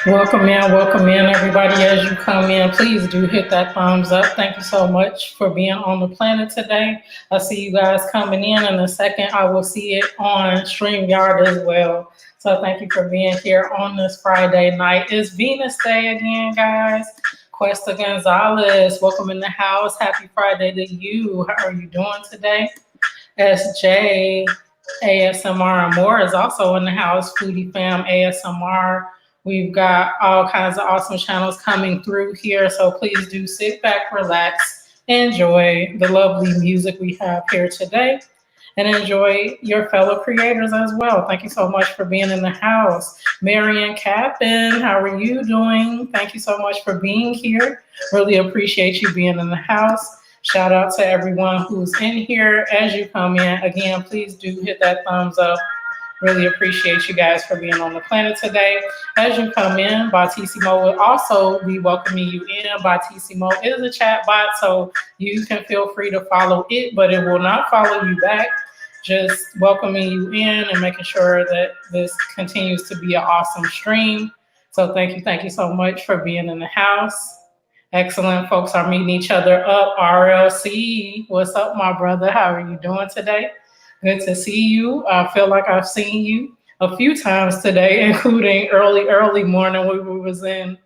Welcome in, everybody. As you come in, please do hit that thumbs up. Thank you so much for being on the planet today. I see you guys coming in a second. I will see it on StreamYard as well. So thank you for being here on this Friday night. It's Venus Day again, guys. Cuesta Gonzalez, welcome in the house. Happy Friday to you. How are you doing today? SJ, ASMR and more is also in the house. Foodie Fam, ASMR. We've got all kinds of awesome channels coming through here. So please do sit back, relax, enjoy the lovely music we have here today, and enjoy your fellow creators as well. Thank you so much for being in the house. Marian Capin, how are you doing? Thank you so much for being here. Really appreciate you being in the house. Shout out to everyone who's in here. As you come in, again, please do hit that thumbs up. Really appreciate you guys for being on the planet today. As you come in, Bautissimo will also be welcoming you in. Bautissimo is a chat bot, so you can feel free to follow it, but it will not follow you back. Just welcoming you in and making sure that this continues to be an awesome stream. So thank you so much for being in the house. Excellent. Folks are meeting each other up. RLC, what's up, my brother? How are you doing today? Good to see you. I feel like I've seen you a few times today, including early morning when we was in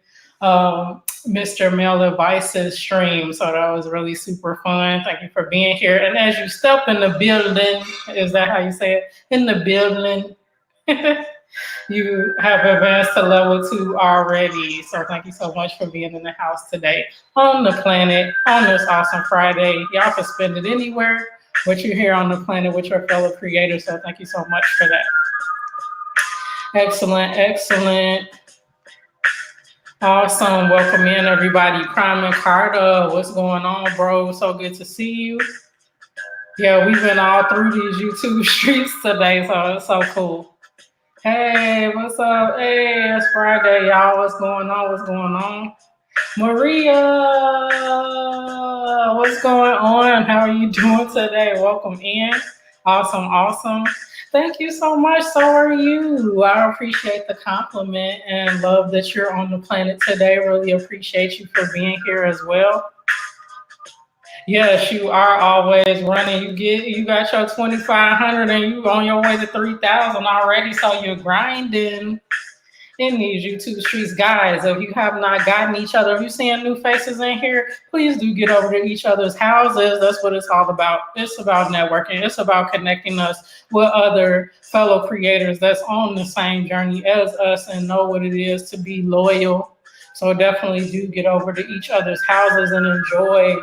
Mr. Mel Advice's stream. So that was really super fun. Thank you for being here. And as you step in the building, is that how you say it? In the building, you have advanced to level 2 already. So thank you so much for being in the house today on the planet on this awesome Friday. Y'all can spend it anywhere, but you're here on the planet with your fellow creators. So thank you so much for that. Excellent. Awesome. Welcome in, everybody. Prime and Carter, what's going on, bro? So good to see you. Yeah, we've been all through these YouTube streets today, so it's so cool. Hey, what's up? Hey, it's Friday, y'all. What's going on? Maria, what's going on? How are you doing today? Welcome in. Awesome. Thank you so much. So are you. I appreciate the compliment and love that you're on the planet today. Really appreciate you for being here as well. Yes, you are always running. You got your 2,500 and you on your way to 3,000 already. So you're grinding in these YouTube streets. Guys, if you have not gotten each other, if you're seeing new faces in here, please do get over to each other's houses. That's what it's all about. It's about networking. It's about connecting us with other fellow creators that's on the same journey as us and know what it is to be loyal. So definitely do get over to each other's houses and enjoy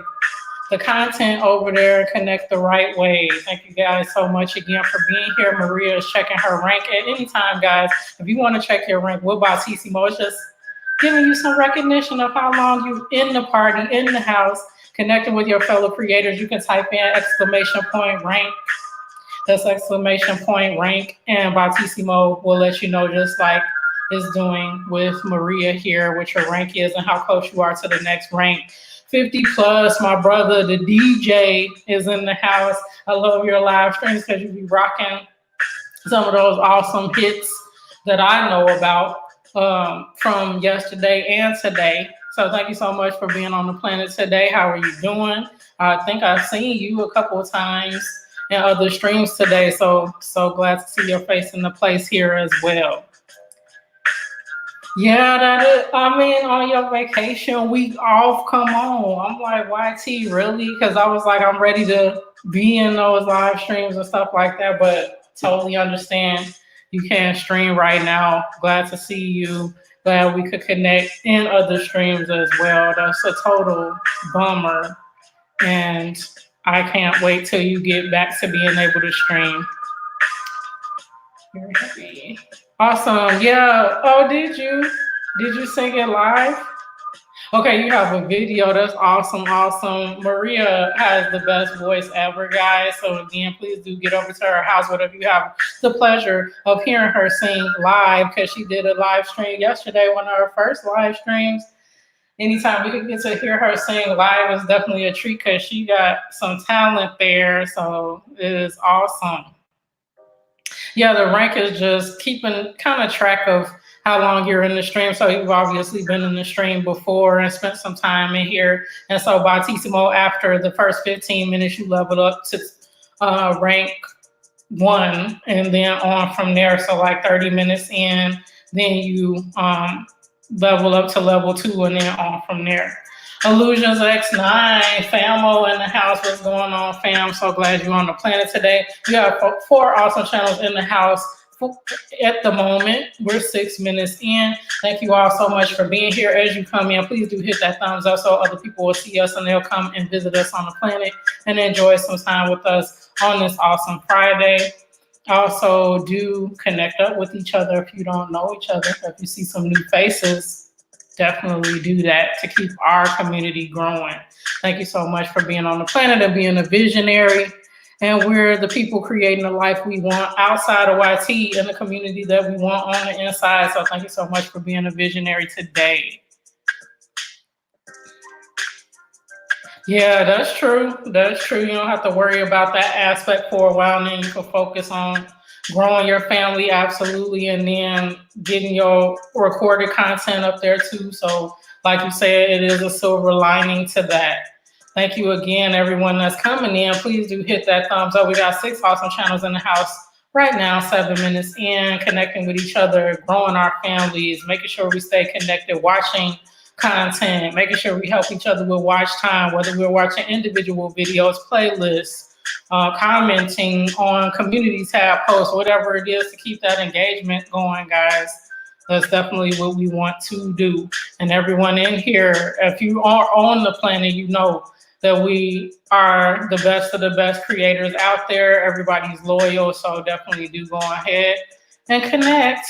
the content over there and connect the right way. Thank you guys so much again for being here. Maria is checking her rank at any time, guys. If you want to check your rank with Bautissimo, it's just giving you some recognition of how long you're in the party, in the house, connecting with your fellow creators. You can type in !rank. That's !rank, and Bautissimo will let you know, just like it's doing with Maria here, what your rank is and how close you are to the next rank. 50 plus, my brother, the DJ, is in the house. I love your live streams because you be rocking some of those awesome hits that I know about from yesterday and today. So thank you so much for being on the planet today. How are you doing? I think I've seen you a couple of times in other streams today. So glad to see your face in the place here as well. Yeah, that is. I mean, on your vacation week off, come on. I'm like, YT, really? Because I was like, I'm ready to be in those live streams and stuff like that, but totally understand you can't stream right now. Glad to see you. Glad we could connect in other streams as well. That's a total bummer. And I can't wait till you get back to being able to stream. Very happy. Awesome. Yeah. Oh, did you? Did you sing it live? Okay, you have a video. That's awesome, awesome. Maria has the best voice ever, guys. So again, please do get over to her house, whatever you have the pleasure of hearing her sing live, because she did a live stream yesterday, one of her first live streams. Anytime we could get to hear her sing live is definitely a treat because she got some talent there. So it is awesome. Yeah, the rank is just keeping kind of track of how long you're in the stream. So you've obviously been in the stream before and spent some time in here. And so Bautissimo, after the first 15 minutes, you leveled up to rank 1 and then on from there. So like 30 minutes in, then you level up to level 2 and then on from there. Illusions X9, Famo in the house. What's going on, fam? So glad you're on the planet today. We have 4 awesome channels in the house. At the moment, we're 6 minutes in. Thank you all so much for being here. As you come in, please do hit that thumbs up so other people will see us and they'll come and visit us on the planet and enjoy some time with us on this awesome Friday. Also, do connect up with each other if you don't know each other. If you see some new faces, definitely do that to keep our community growing. Thank you so much for being on the planet and being a visionary. And we're the people creating the life we want outside of YT and the community that we want on the inside. So thank you so much for being a visionary today. Yeah, that's true. That's true. You don't have to worry about that aspect for a while, and then you can focus on growing your family, absolutely, and then getting your recorded content up there too. So, like you said, it is a silver lining to that. Thank you again, everyone that's coming in. Please do hit that thumbs up. We got 6 awesome channels in the house right now, 7 minutes in, connecting with each other, growing our families, making sure we stay connected, watching content, making sure we help each other with watch time, whether we're watching individual videos, playlists, commenting on community tab posts, whatever it is to keep that engagement going, guys. That's definitely what we want to do. And everyone in here, if you are on the planet, you know that we are the best of the best creators out there. Everybody's loyal, so definitely do go ahead and connect.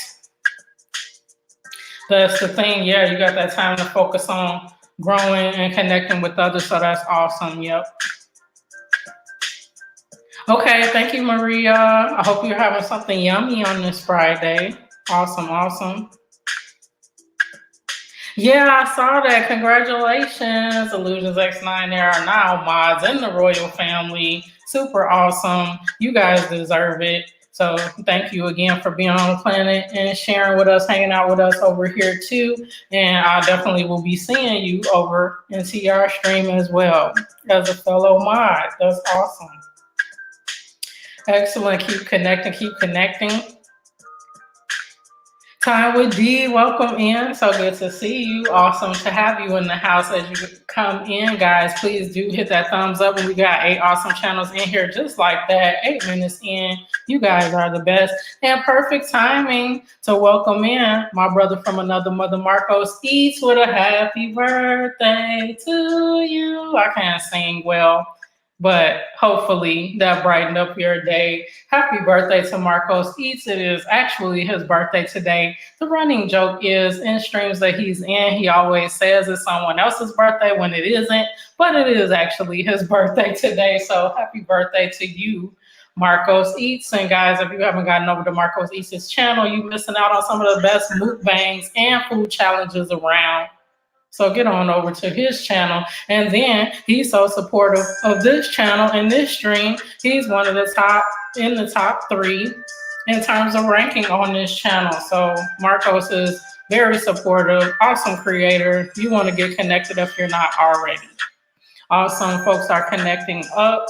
That's the thing. Yeah, you got that time to focus on growing and connecting with others. So that's awesome. Yep. Okay, thank you, Maria. I hope you're having something yummy on this Friday. Awesome, awesome. Yeah, I saw that. Congratulations. Illusions X9, there are now mods in the royal family. Super awesome. You guys deserve it. So thank you again for being on the planet and sharing with us, hanging out with us over here too. And I definitely will be seeing you over in TR stream as well as a fellow mod. That's awesome. Excellent. Keep connecting, keep connecting. Time with D, welcome in. So good to see you. Awesome to have you in the house as you come in, guys. Please do hit that thumbs up. And we got 8 awesome channels in here just like that. 8 minutes in. You guys are the best. And perfect timing to welcome in my brother from another mother, Marcos Eats, with a happy birthday to you. I can't sing well, but hopefully that brightened up your day. Happy birthday to Marcos Eats. It is actually his birthday today. The running joke is in streams that he's in, he always says it's someone else's birthday when it isn't, but it is actually his birthday today. So happy birthday to you, Marcos Eats. And guys, if you haven't gotten over to Marcos Eats' channel, you're missing out on some of the best mukbangs and food challenges around. So get on over to his channel. And then he's so supportive of this channel and this stream. He's one of the top 3 in terms of ranking on this channel. So Marcos is very supportive, awesome creator. You want to get connected if you're not already. Awesome folks are connecting up.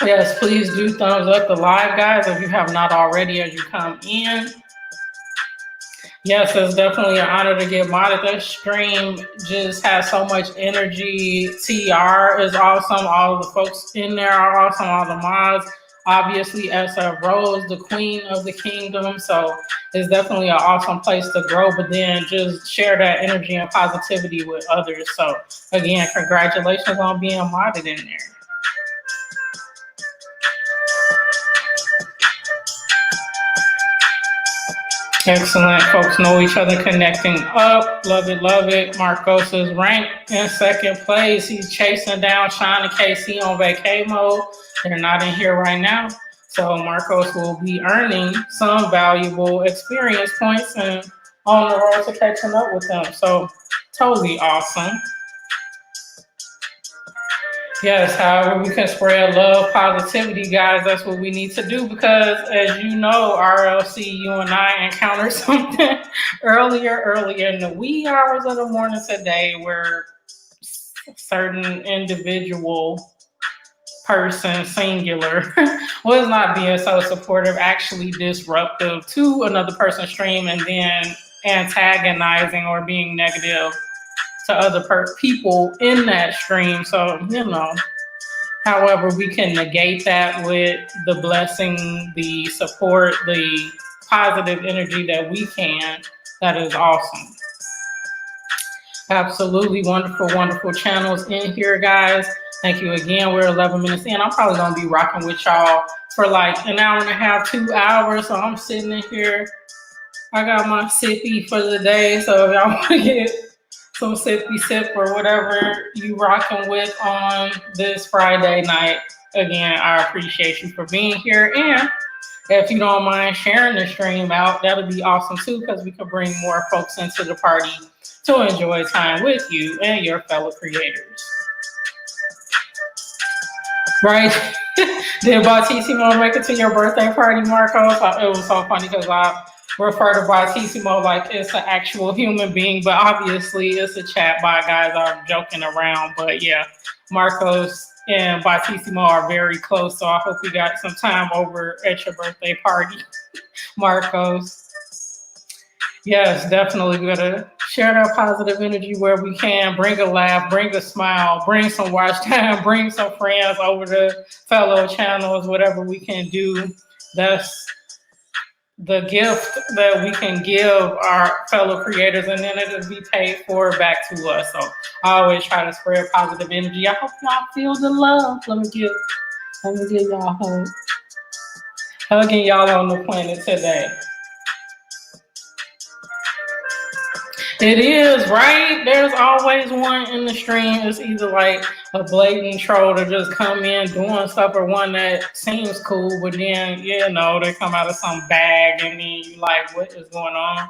Yes, please do thumbs up the live, guys, if you have not already as you come in. Yes, it's definitely an honor to get modded. That stream just has so much energy. TR is awesome. All of the folks in there are awesome. All the mods. Obviously, SF Rose, the queen of the kingdom. So it's definitely an awesome place to grow, but then just share that energy and positivity with others. So again, congratulations on being modded in there. Excellent. Folks know each other, connecting up. Love it, love it. Marcos is ranked in second place. He's chasing down Sean and KC on vacay mode. They're not in here right now. So Marcos will be earning some valuable experience points and on the road to catching up with them. So totally awesome. Yes, however, we can spread love, positivity, guys. That's what we need to do because, as you know, RLC, you and I encountered something earlier in the wee hours of the morning today where certain individual person, singular, was not being so supportive, actually disruptive to another person's stream and then antagonizing or being negative to other people in that stream. So, however, we can negate that with the blessing, the support, the positive energy that we can. That is awesome. Absolutely wonderful, wonderful channels in here, guys. Thank you again. We're 11 minutes in. I'm probably going to be rocking with y'all for like an hour and a half, 2 hours. So I'm sitting in here. I got my sippy for the day. So if y'all want to get some sippy sip or whatever you rocking with on this Friday night, again, I appreciate you for being here. And if you don't mind sharing the stream out, that'll be awesome too, because we can bring more folks into the party to enjoy time with you and your fellow creators. Right? Did Bautissimo make it to your birthday party, Marco? It was so funny because I refer to Bautissimo like it's an actual human being, but obviously it's a chat bot, guys. I'm joking around, but yeah, Marcos and Bautissimo are very close, so I hope you got some time over at your birthday party, Marcos. Yes, definitely gotta share that positive energy where we can. Bring a laugh, bring a smile, bring some watch time, bring some friends over to fellow channels, whatever we can do. That's the gift that we can give our fellow creators, and then it'll be paid for back to us. So I always try to spread positive energy. I hope y'all feel the love. Let me give y'all a hug. Hugging y'all on the planet today. It is, right? There's always one in the stream. It's either like a blatant troll to just come in doing stuff, or one that seems cool, but then, they come out of some bag and then you like, what is going on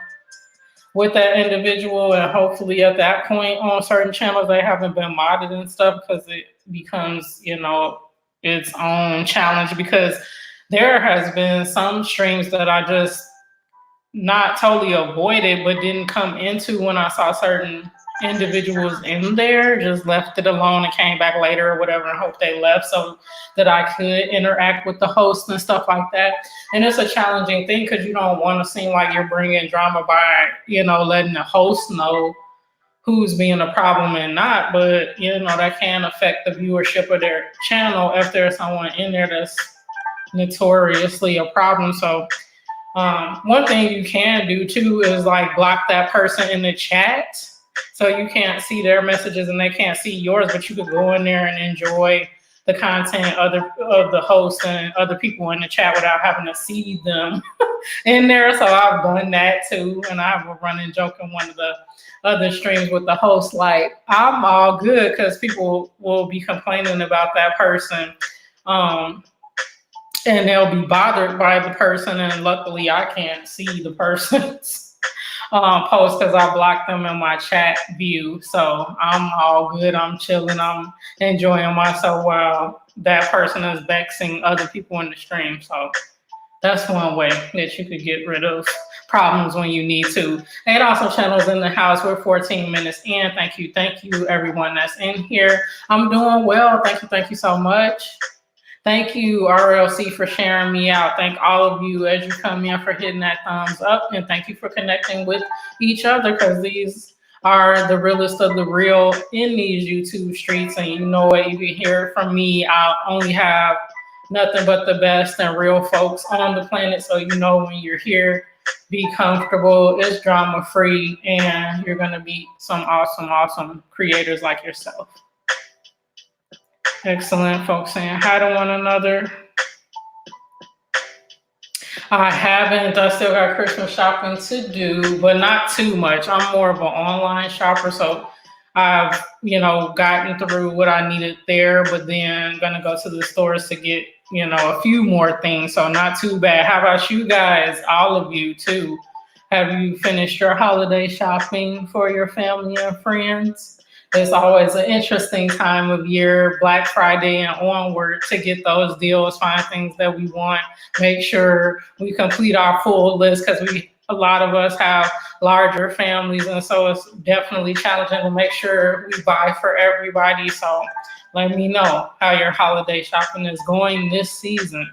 with that individual? And hopefully at that point on certain channels, they haven't been modded and stuff, because it becomes, its own challenge, because there has been some streams that I just not totally avoided, but didn't come into when I saw certain individuals in there, just left it alone and came back later or whatever and hope they left so that I could interact with the host and stuff like that. And it's a challenging thing because you don't want to seem like you're bringing drama by, letting the host know who's being a problem and not, but, that can affect the viewership of their channel if there's someone in there that's notoriously a problem. So one thing you can do too is like block that person in the chat, so you can't see their messages and they can't see yours, but you could go in there and enjoy the content of the host and other people in the chat without having to see them in there. So I've done that too, and I have a running joke in one of the other streams with the host, like, I'm all good because people will be complaining about that person. And they'll be bothered by the person, and luckily I can't see the person's post because I blocked them in my chat view. So I'm all good. I'm chilling. I'm enjoying myself while that person is vexing other people in the stream. So that's one way that you could get rid of problems when you need to. And also channels in the house. We're 14 minutes in. Thank you, everyone that's in here. I'm doing well. Thank you so much. Thank you, RLC, for sharing me out. Thank all of you as you come in for hitting that thumbs up. And thank you for connecting with each other, because these are the realest of the real in these YouTube streets. And you know what? You can hear it from me. I only have nothing but the best and real folks on the planet. So you know when you're here, be comfortable. It's drama free. And you're going to meet some awesome, awesome creators like yourself. Excellent, folks saying hi to one another. I haven't. I still got Christmas shopping to do, but not too much. I'm more of an online shopper, so I've, gotten through what I needed there, but then gonna go to the stores to get, a few more things. So not too bad. How about you guys, all of you too? Have you finished your holiday shopping for your family and friends? It's always an interesting time of year, Black Friday and onward, to get those deals, find things that we want, make sure we complete our full list, because a lot of us have larger families, and so it's definitely challenging to make sure we buy for everybody. So let me know how your holiday shopping is going this season.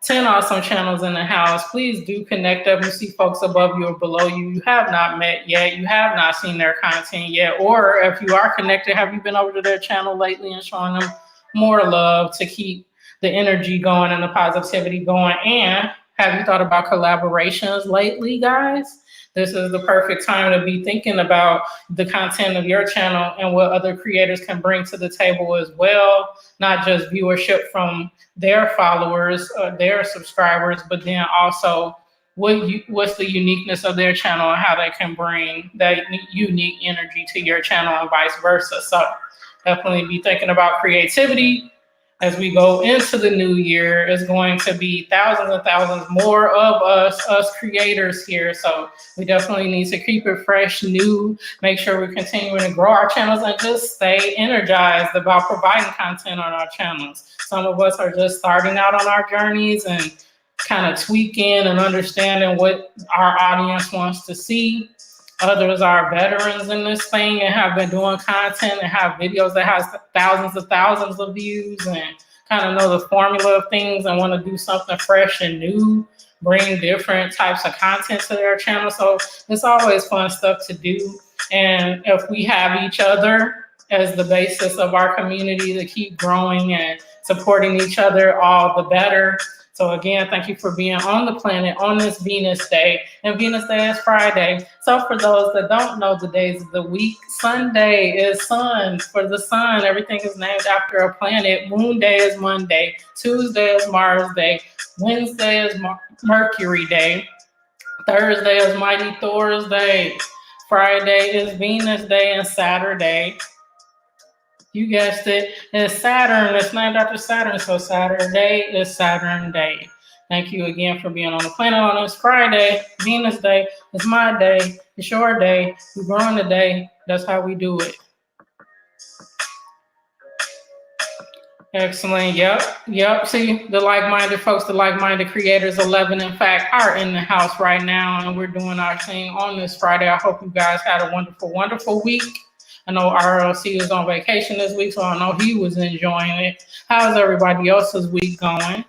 10 awesome channels in the house. Please do connect up. You see folks above you or below you you have not met yet. You have not seen their content yet. Or if you are connected, have you been over to their channel lately and showing them more love to keep the energy going and the positivity going? And have you thought about collaborations lately, guys? This is the perfect time to be thinking about the content of your channel and what other creators can bring to the table as well. Not just viewership from their followers or their subscribers, but then also what's the uniqueness of their channel and how they can bring that unique energy to your channel and vice versa. So definitely be thinking about creativity. As we go into the new year, it's going to be thousands and thousands more of us creators here. So we definitely need to keep it fresh, new, make sure we're continuing to grow our channels and just stay energized about providing content on our channels. Some of us are just starting out on our journeys and kind of tweaking and understanding what our audience wants to see. Others are veterans in this thing and have been doing content and have videos that has thousands of views and kind of know the formula of things and want to do something fresh and new, bring different types of content to their channel. So it's always fun stuff to do. And if we have each other as the basis of our community to keep growing and supporting each other, all the better. So again, thank you for being on the planet on this Venus Day. And Venus Day is Friday. So for those that don't know the days of the week, Sunday is suns for the sun. Everything is named after a planet. Moon Day is Monday. Tuesday is Mars Day. Wednesday is Mercury Day. Thursday is Mighty Thor's Day. Friday is Venus Day, and Saturday, you guessed it, it's Saturn. It's named after Saturn. So Saturday is Saturn Day. Thank you again for being on the planet on this Friday. Venus Day. It's my day. It's your day. We're growing today. That's how we do it. Excellent. Yep. See, the like-minded folks, the like-minded creators, 11, in fact, are in the house right now, and we're doing our thing on this Friday. I hope you guys had a wonderful, wonderful week. I know RLC was on vacation this week, so I know he was enjoying it. How's everybody else's week going?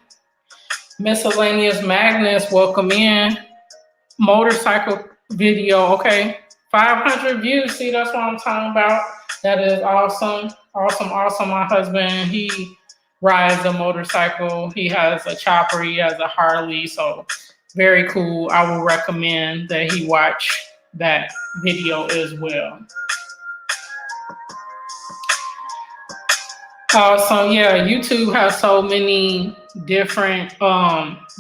Miscellaneous Magnus, welcome in. Motorcycle video, okay. 500 views, see, that's what I'm talking about. That is awesome. My husband, he rides a motorcycle. He has a chopper, he has a Harley, so very cool. I will recommend that he watch that video as well. So yeah, YouTube has so many different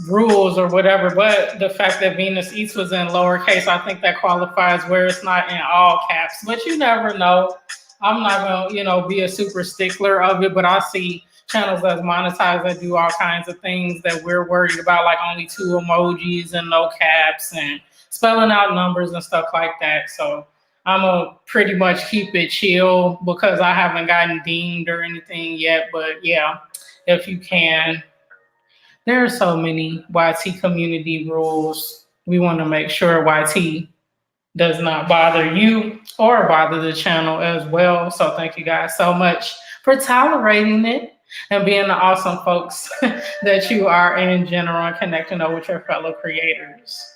rules or whatever, but the fact that Venus Eats was in lowercase, I think that qualifies where it's not in all caps. But you never know. I'm not gonna, be a super stickler of it, but I see channels that's monetized that do all kinds of things that we're worried about, like only 2 emojis and no caps and spelling out numbers and stuff like that. So I'm gonna pretty much keep it chill because I haven't gotten dinged or anything yet. But yeah, if you can, there are so many YT community rules. We want to make sure YT does not bother you or bother the channel as well. So thank you guys so much for tolerating it. and being the awesome folks that you are in general and connecting with your fellow creators.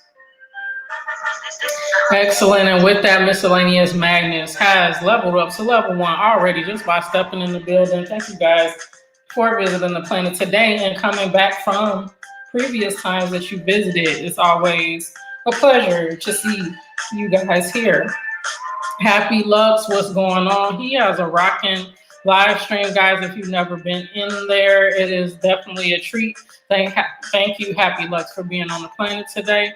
Excellent. And with that, Miscellaneous Magnus has leveled up to level 1 already just by stepping in the building. Thank you guys for visiting the planet today and coming back from previous times that you visited. It's always a pleasure to see you guys here. Happy Lux, what's going on? He has a rocking live stream, guys. If you've never been in there, it is definitely a treat. Thank you, Happy Lux, for being on the planet today.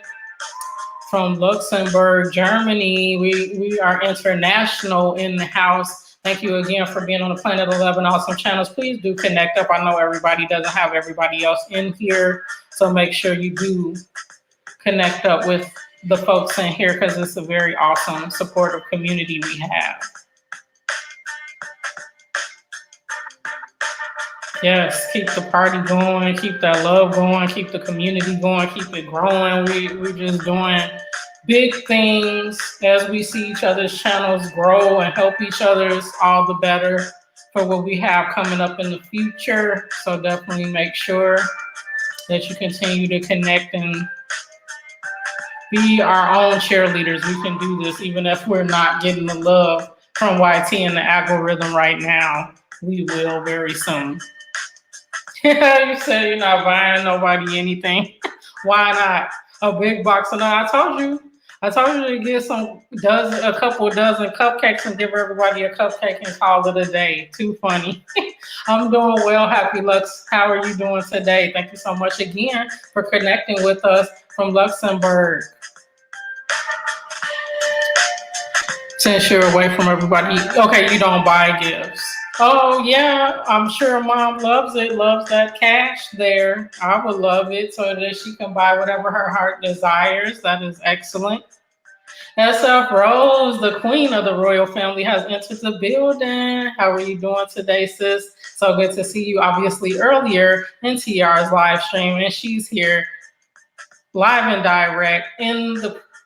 From Luxembourg, Germany, we are international in the house. Thank you again for being on the Planet 11 Awesome channels. Please do connect up. I know everybody doesn't have everybody else in here, so make sure you do connect up with the folks in here because it's a very awesome, supportive community we have. Yes, keep the party going, keep that love going, keep the community going, keep it growing. We're just doing big things as we see each other's channels grow and help each other's all the better for what we have coming up in the future. So definitely make sure that you continue to connect and be our own cheerleaders. We can do this even if we're not getting the love from YT and the algorithm right now. We will very soon. You said you're not buying nobody anything. Why not? A big box of I told you to get a couple dozen cupcakes and give everybody a cupcake and call it a day. Too funny. I'm doing well, Happy Lux. How are you doing today? Thank you so much again for connecting with us from Luxembourg. Since you're away from everybody, okay, you don't buy gifts. Oh yeah, I'm sure Mom loves it, loves that cash there. I would love it so that she can buy whatever her heart desires. That is excellent. SF Rose, the queen of the royal family, has entered the building. How are you doing today, sis? So good to see you, obviously, earlier in TR's live stream, and she's here live and direct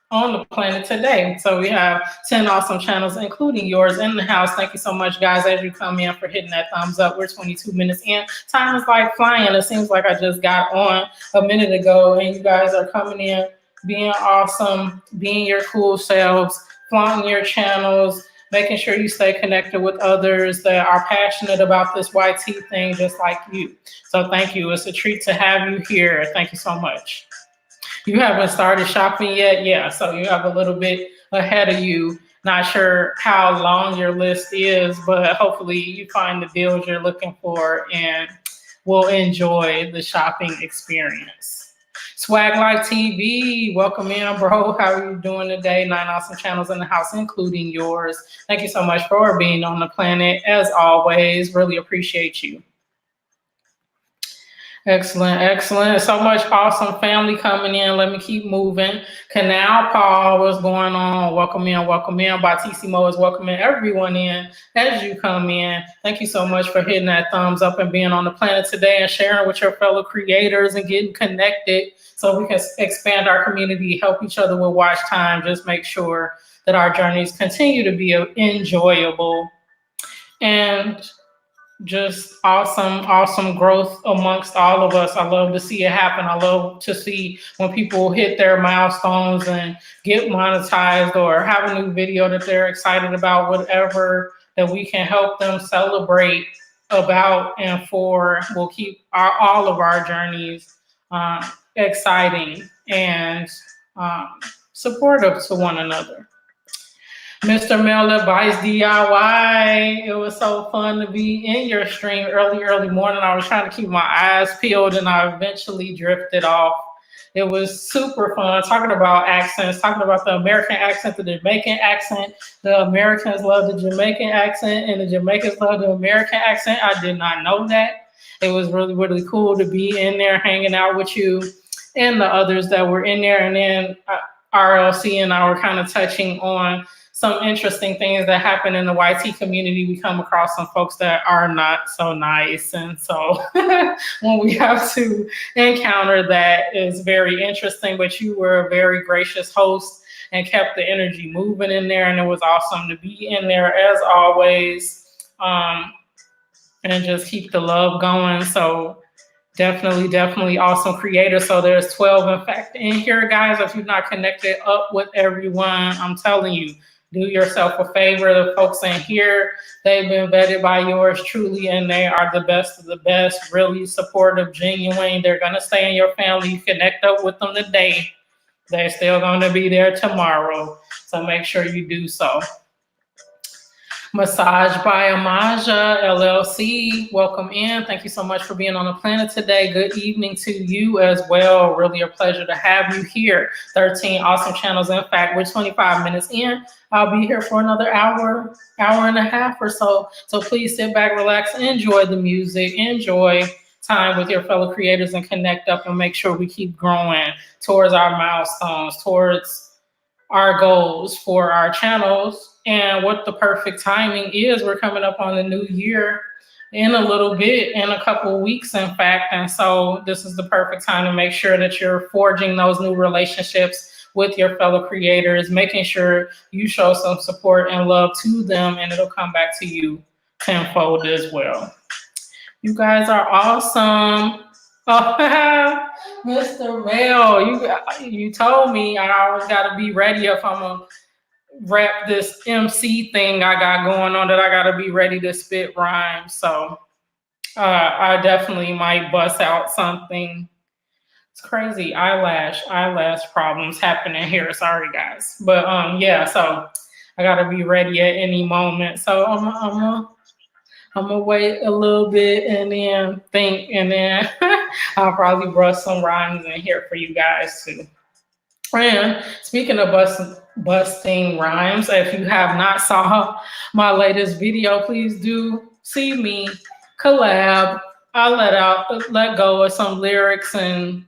on the planet today. So we have 10 awesome channels, including yours, in the house. Thank you so much, guys, as you come in for hitting that thumbs up. We're 22 minutes in. Time is like flying. It seems like I just got on a minute ago, and you guys are coming in, being awesome, being your cool selves, flaunting your channels, making sure you stay connected with others that are passionate about this YT thing just like you. So thank you. It's a treat to have you here. Thank you so much. You haven't started shopping yet? Yeah, so you have a little bit ahead of you. Not sure how long your list is, but hopefully you find the deals you're looking for and will enjoy the shopping experience. Swag Life TV, welcome in, bro. How are you doing today? 9 awesome channels in the house, including yours. Thank you so much for being on the planet. As always, really appreciate you. Excellent, excellent. So much awesome family coming in. Let me keep moving. Canal Paul, what's going on? Welcome in, welcome in. Batissimo is welcoming everyone in as you come in. Thank you so much for hitting that thumbs up and being on the planet today and sharing with your fellow creators and getting connected so we can expand our community, help each other with watch time. Just make sure that our journeys continue to be enjoyable and just awesome growth amongst all of us. I love to see it happen. I love to see when people hit their milestones and get monetized or have a new video that they're excited about, whatever that we can help them celebrate about and for will keep all of our journeys exciting and supportive to one another. Mr. Mel Advice DIY. It was so fun to be in your stream early morning. I was trying to keep my eyes peeled and I eventually drifted off. It was super fun talking about accents, talking about the American accent, the Jamaican accent. The Americans love the Jamaican accent and the Jamaicans love the American accent. I did not know that. It was really cool to be in there hanging out with you and the others that were in there. And then RLC and I were kind of touching on some interesting things that happen in the YT community. We come across some folks that are not so nice. And so when we have to encounter that, is very interesting, but you were a very gracious host and kept the energy moving in there. And it was awesome to be in there as always. and just keep the love going. So definitely, definitely awesome creator. So there's 12 in fact in here, guys. If you're not connected up with everyone, I'm telling you, do yourself a favor. The folks in here, they've been vetted by yours truly, and they are the best of the best, really supportive, genuine. They're gonna stay in your family. You connect up with them today, they're still gonna be there tomorrow. So make sure you do so. Massage by Amaja LLC. Welcome in. Thank you so much for being on the planet today. Good evening to you as well. Really a pleasure to have you here. 13 awesome channels. In fact, we're 25 minutes in. I'll be here for another hour, hour and a half or so. So please sit back, relax, enjoy the music, enjoy time with your fellow creators, and connect up and make sure we keep growing towards our milestones, towards our goals for our channels. And what the perfect timing is, we're coming up on the new year in a little bit, in a couple of weeks, in fact. And so this is the perfect time to make sure that you're forging those new relationships with your fellow creators, making sure you show some support and love to them, and it'll come back to you tenfold as well. You guys are awesome. Oh, Mr. Mel, you told me I always got to be ready if I'm gonna rap this MC thing I got going on, that I got to be ready to spit rhymes. So I definitely might bust out something. It's crazy. Eyelash problems happening here. Sorry, guys. But yeah. So I got to be ready at any moment. So I'm gonna wait a little bit and then think, and then I'll probably brush some rhymes in here for you guys too. And speaking of busting rhymes, if you have not saw my latest video, please do see me collab. I let go of some lyrics and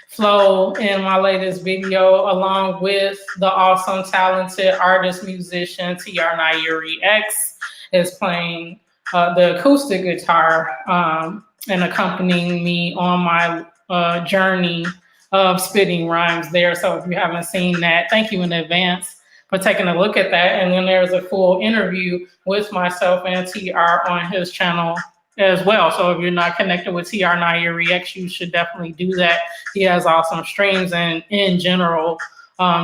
flow in my latest video, along with the awesome, talented artist musician TR Nairi X is playing the acoustic guitar and accompanying me on my journey of spitting rhymes there. So if you haven't seen that, thank you in advance for taking a look at that. And then there's a full interview with myself and TR on his channel as well. So if you're not connected with TR Nairi X, you should definitely do that. He has awesome streams, and in general,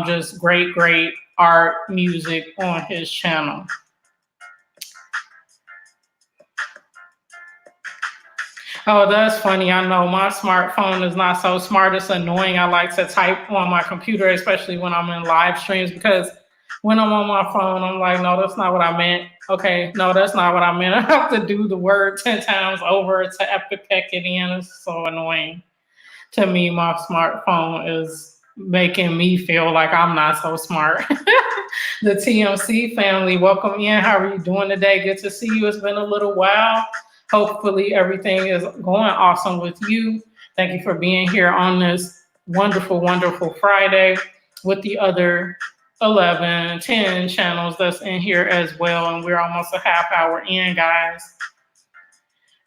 just great, great art music on his channel. Oh, that's funny. I know my smartphone is not so smart. It's annoying. I like to type on my computer, especially when I'm in live streams, because when I'm on my phone, I'm like, no, that's not what I meant. Okay, no, that's not what I meant. I have to do the word 10 times over to epic it in. It's so annoying. To me, my smartphone is making me feel like I'm not so smart. The TMC family, welcome in. How are you doing today? Good to see you. It's been a little while. Hopefully everything is going awesome with you. Thank you for being here on this wonderful, wonderful Friday with the other 11, 10 channels that's in here as well. And we're almost a half hour in, guys.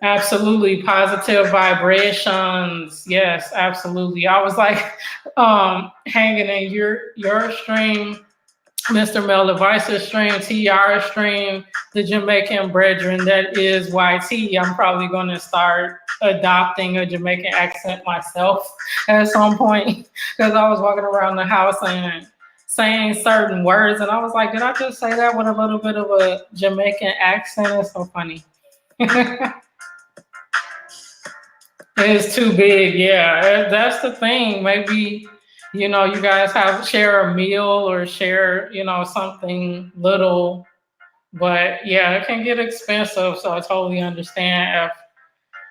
Absolutely. Positive vibrations. Yes, absolutely. I was like hanging in your stream, Mr. Mel Device's stream, TR stream, the Jamaican brethren that is YT. I'm probably going to start adopting a Jamaican accent myself at some point, because I was walking around the house and saying certain words, and I was like, did I just say that with a little bit of a Jamaican accent? It's so funny. It's too big, yeah. That's the thing. Maybe, you guys share a meal or share, something little. But yeah, it can get expensive. So I totally understand if,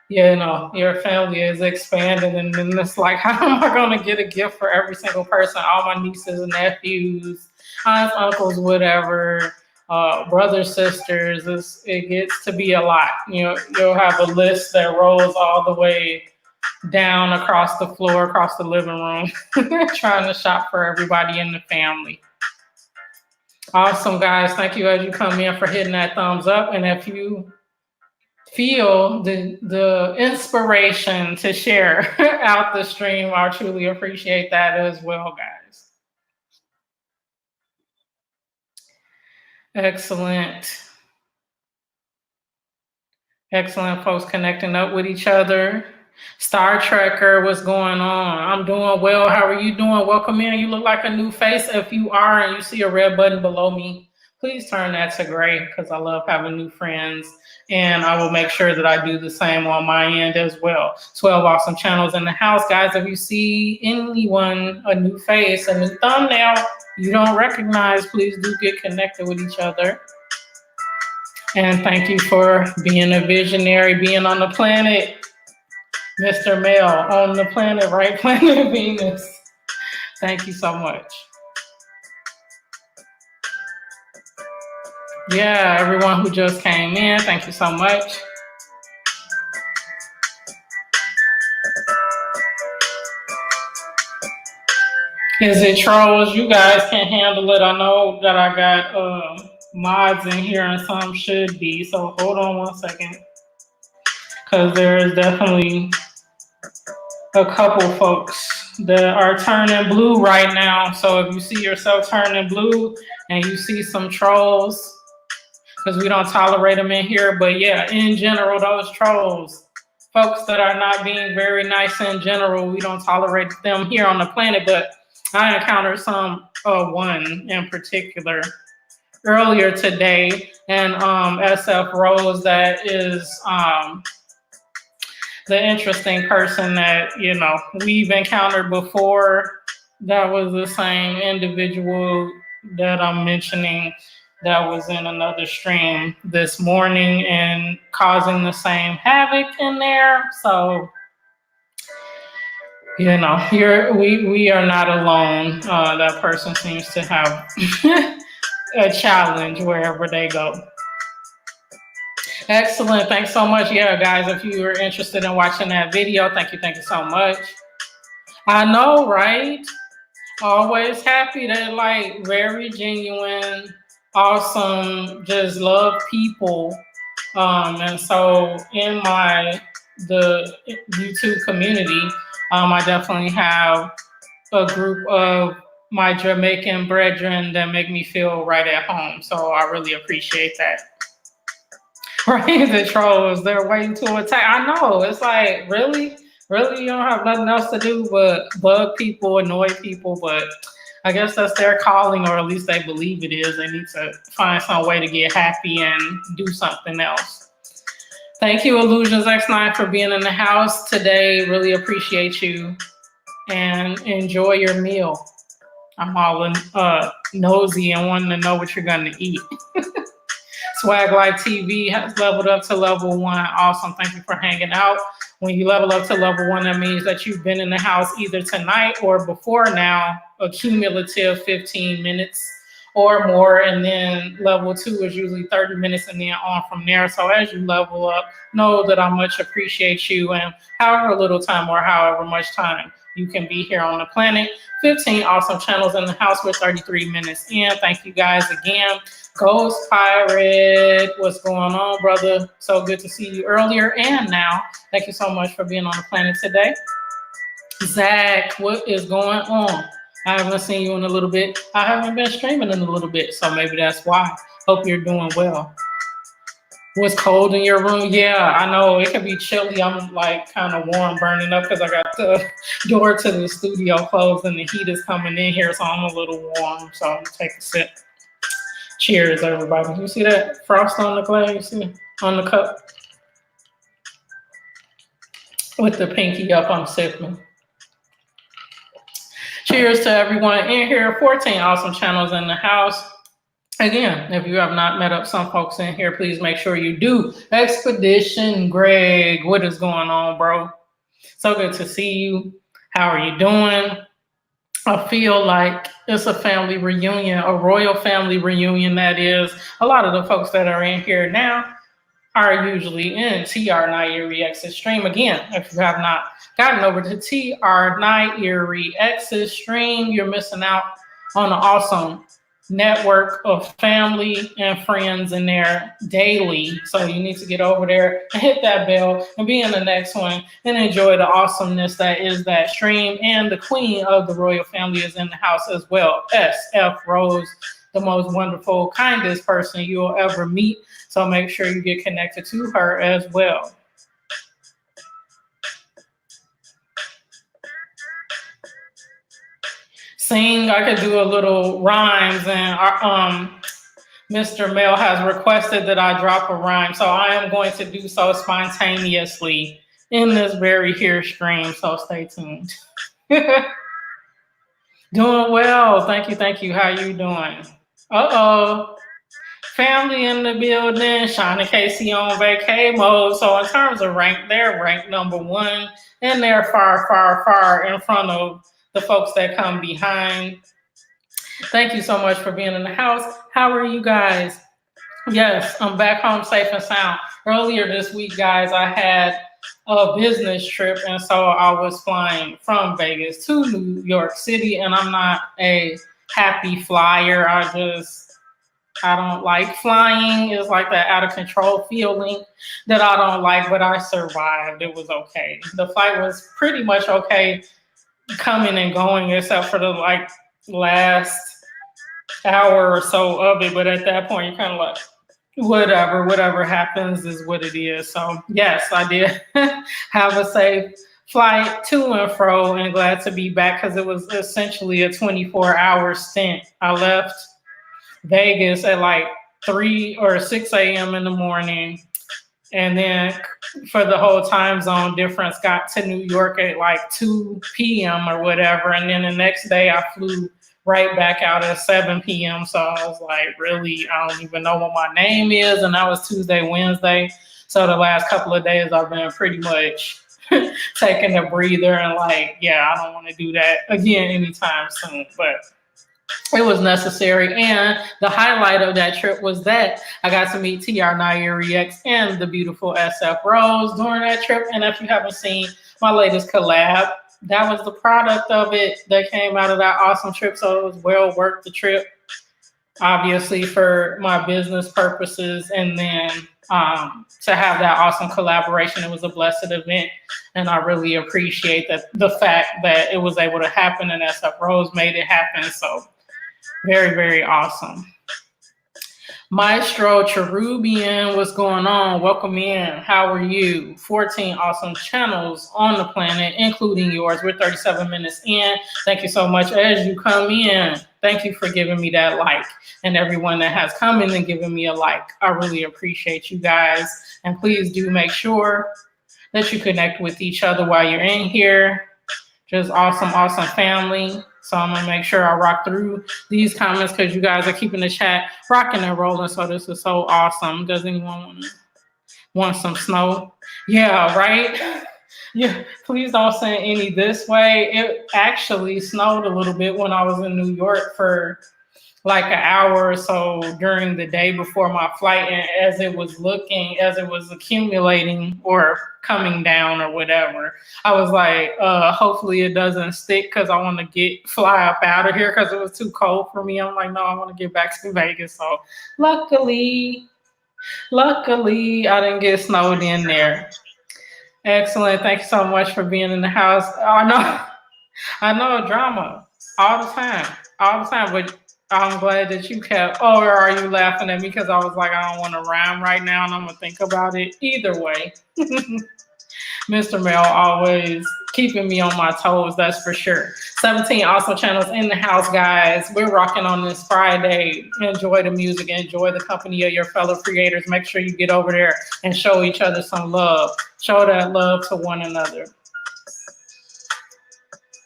your family is expanding, and then it's like, how am I going to get a gift for every single person? All my nieces and nephews, aunts, uncles, whatever. Brothers, sisters, it gets to be a lot. You'll have a list that rolls all the way down across the floor, across the living room, trying to shop for everybody in the family. Awesome, guys. Thank you as you come in for hitting that thumbs up. And if you feel the inspiration to share out the stream, I truly appreciate that as well, guys. Excellent. Excellent folks connecting up with each other. Star Trekker, what's going on? I'm doing well. How are you doing? Welcome in. You look like a new face. If you are and you see a red button below me, please turn that to gray because I love having new friends. And I will make sure that I do the same on my end as well. 12 awesome channels in the house. Guys, if you see anyone, a new face, a new thumbnail you don't recognize, please do get connected with each other. And thank you for being a visionary, being on the planet. Mr. Male, on the planet, right? Planet Venus. Thank you so much. Yeah, everyone who just came in, thank you so much. Is it trolls? You guys can handle it. I know that I got mods in here and some should be, so hold on one second. Because there is definitely a couple folks that are turning blue right now. So if you see yourself turning blue and you see some trolls, because we don't tolerate them in here, but yeah, in general, those trolls, folks that are not being very nice in general, we don't tolerate them here on the planet. But I encountered one in particular earlier today, and SF Rose, that is the interesting person that, you know, we've encountered before. That was the same individual that I'm mentioning that was in another stream this morning and causing the same havoc in there. So, you know, we are not alone. That person seems to have a challenge wherever they go. Excellent. Thanks so much. Yeah, guys, if you are interested in watching that video, thank you so much. I know, right? Always happy to, like, very genuine, awesome, just love people. And so in the YouTube community, I definitely have a group of my Jamaican brethren that make me feel right at home. So I really appreciate that. Right, the trolls, they're waiting to attack. I know, it's like, really, you don't have nothing else to do but bug people, annoy people, but I guess that's their calling, or at least they believe it is. They need to find some way to get happy and do something else. Thank you, Illusions X9, for being in the house today. Really appreciate you, and enjoy your meal. I'm all nosy and wanting to know what you're gonna eat. Swag Life TV has leveled up to level 1. Awesome. Thank you for hanging out. When you level up to level 1, that means that you've been in the house either tonight or before now, a cumulative 15 minutes or more. And then level 2 is usually 30 minutes and then on from there. So as you level up, know that I much appreciate you, and however little time or however much time you can be here on the planet. 15 awesome channels in the house with 33 minutes in. Thank you guys again. Ghost Pirate, what's going on, brother? So good to see you earlier and now. Thank you so much for being on the planet today. Zach, what is going on? I haven't seen you in a little bit. I haven't been streaming in a little bit, so maybe that's why. Hope you're doing well. What's cold in your room? Yeah, I know it can be chilly. I'm like kind of warm, burning up because I got the door to the studio closed and the heat is coming in here, so I'm a little warm. So I'm gonna take a sip. Cheers, everybody. You see that frost on the glass? You see on the cup? With the pinky up, I'm sipping. Cheers to everyone in here. 14 awesome channels in the house. Again, if you have not met up some folks in here, please make sure you do. Expedition Greg, what is going on, bro? So good to see you. How are you doing? I feel like it's a family reunion, a royal family reunion, that is. A lot of the folks that are in here now are usually in TR Night Erie X's stream. Again, if you have not gotten over to TR Night Erie X's stream, you're missing out on an awesome network of family and friends in there daily. So you need to get over there and hit that bell and be in the next one and enjoy the awesomeness that is that stream. And the queen of the royal family is in the house as well, SF Rose. the most wonderful, kindest person you'll ever meet. So make sure you get connected to her as well. Sing, I could do a little rhymes, and Mr. Mel has requested that I drop a rhyme, so I am going to do so spontaneously in this very here stream, so stay tuned. Doing well, thank you, thank you. How you doing? Uh-oh. Family in the building, Shauna and Casey on vacay mode. So in terms of rank, they're ranked number one, and they're far, far, far in front of the folks that come behind. Thank you so much for being in the house. How are you guys? Yes, I'm back home safe and sound. Earlier this week, guys, I had a business trip, and so I was flying from Vegas to New York City, and I'm not a happy flyer. I don't like flying. It's like that out of control feeling that I don't like, but I survived. It was okay. The flight was pretty much okay coming and going, except for the last hour or so of it. But at that point, you're kind of like, whatever happens is what it is. So yes, I did have a safe flight to and fro, and glad to be back because it was essentially a 24-hour stint. I left Vegas at like 3 or 6 a.m. in the morning, and then for the whole time zone difference, got to New York at like 2 p.m. or whatever, and then the next day I flew right back out at 7 p.m. So I was like, really, I don't even know what my name is, and that was Tuesday, Wednesday. So the last couple of days I've been pretty much taking a breather and like, yeah, I don't want to do that again anytime soon, but it was necessary. And the highlight of that trip was that I got to meet TR Nairi X and the beautiful SF Rose during that trip. And if you haven't seen my latest collab, that was the product of it that came out of that awesome trip. So it was well worth the trip, obviously, for my business purposes. And then to have that awesome collaboration, it was a blessed event. And I really appreciate the fact that it was able to happen, and SF Rose made it happen. So very, very awesome. Maestro Cherubian, what's going on? Welcome in. How are you? 14 awesome channels on the planet, including yours. We're 37 minutes in. Thank you so much as you come in. Thank you for giving me that like, and everyone that has come in and given me a like. I really appreciate you guys. And please do make sure that you connect with each other while you're in here. Just awesome, awesome family. So I'm gonna make sure I rock through these comments because you guys are keeping the chat rocking and rolling. So this is so awesome. Does anyone want some snow? Yeah, right? Yeah, please don't send any this way. It actually snowed a little bit when I was in New York for like an hour or so during the day before my flight. And as it was accumulating or coming down or whatever, I was like, hopefully it doesn't stick because I want to fly up out of here because it was too cold for me. I'm like, no, I want to get back to Vegas. So luckily, I didn't get snowed in there. Excellent. Thank you so much for being in the house. I know drama all the time, but I'm glad that you kept, or are you laughing at me because I was like, I don't want to rhyme right now and I'm going to think about it either way. Mr. Mel always keeping me on my toes, that's for sure. 17 awesome channels in the house, guys. We're rocking on this Friday. Enjoy the music, enjoy the company of your fellow creators. Make sure you get over there and show each other some love. Show that love to one another.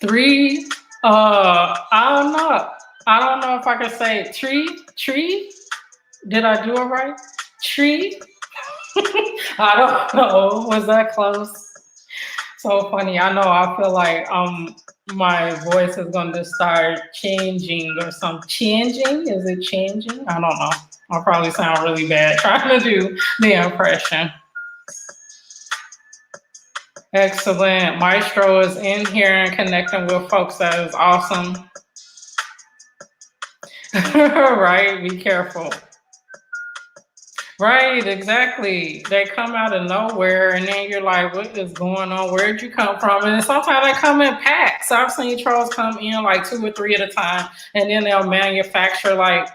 3, I don't know if I can say tree. Did I do it right? Tree? I don't know. Was that close? So funny. I know. I feel like my voice is going to start changing or something. Changing? Is it changing? I don't know. I'll probably sound really bad trying to do the impression. Excellent. Maestro is in here and connecting with folks. That is awesome. Right? Be careful. Right, exactly. They come out of nowhere and then you're like, what is going on? Where'd you come from? And sometimes they come in packs. I've seen trolls come in like 2 or 3 at a time, and then they'll manufacture like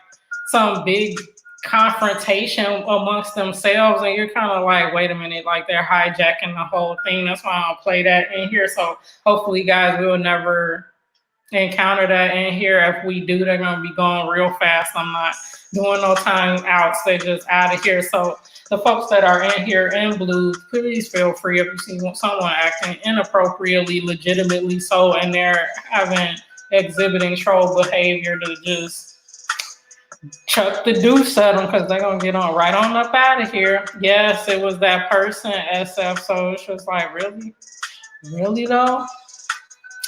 some big confrontation amongst themselves, and you're kind of like, wait a minute, like they're hijacking the whole thing. That's why I don't play that in here. So hopefully, guys, we'll never encounter that in here. If we do, they're gonna be going real fast. I'm not doing no time outs. They're just out of here. So the folks that are in here in blue, please feel free if you see someone acting inappropriately, legitimately so, and they're exhibiting troll behavior, to just chuck the deuce at them, because they're gonna get on right on up out of here. Yes, it was that person, SF. So it's just like, really though.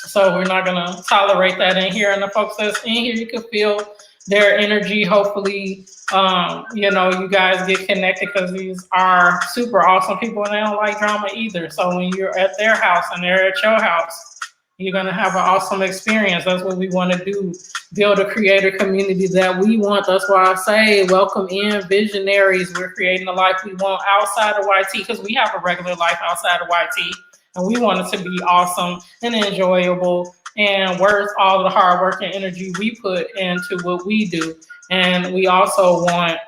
So we're not gonna tolerate that in here. And the folks that's in here, you can feel their energy. Hopefully, you guys get connected, because these are super awesome people and they don't like drama either. So when you're at their house and they're at your house, you're gonna have an awesome experience. That's what we want to do. Build a creator community that we want. That's why I say welcome in visionaries. We're creating the life we want outside of YT, because we have a regular life outside of YT. And we want it to be awesome and enjoyable and worth all the hard work and energy we put into what we do. And we also want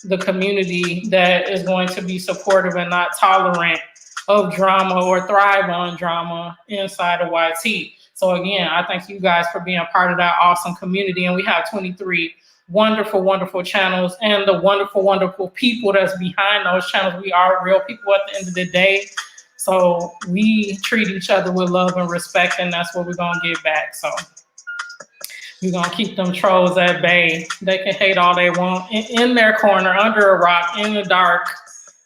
the community that is going to be supportive and not tolerant of drama or thrive on drama inside of YT. So again, I thank you guys for being a part of that awesome community. And we have 23 wonderful, wonderful channels, and the wonderful, wonderful people that's behind those channels. We are real people at the end of the day. So we treat each other with love and respect, and that's what we're gonna get back. So we're gonna keep them trolls at bay. They can hate all they want in their corner, under a rock, in the dark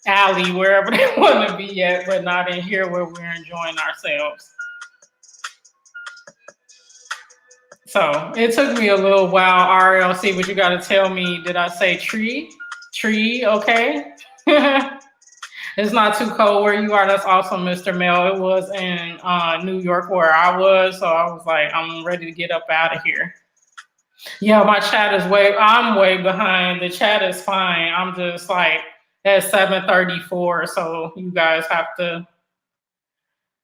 alley, wherever they want to be at, but not in here where we're enjoying ourselves. So it took me a little while, RLC, but you got to tell me, did I say tree? Tree, okay. It's not too cold where you are. That's awesome, Mr. Mel. It was in New York where I was, so I was like, I'm ready to get up out of here. Yeah, my chat is I'm way behind. The chat is fine. I'm just like at 7:34, so you guys have to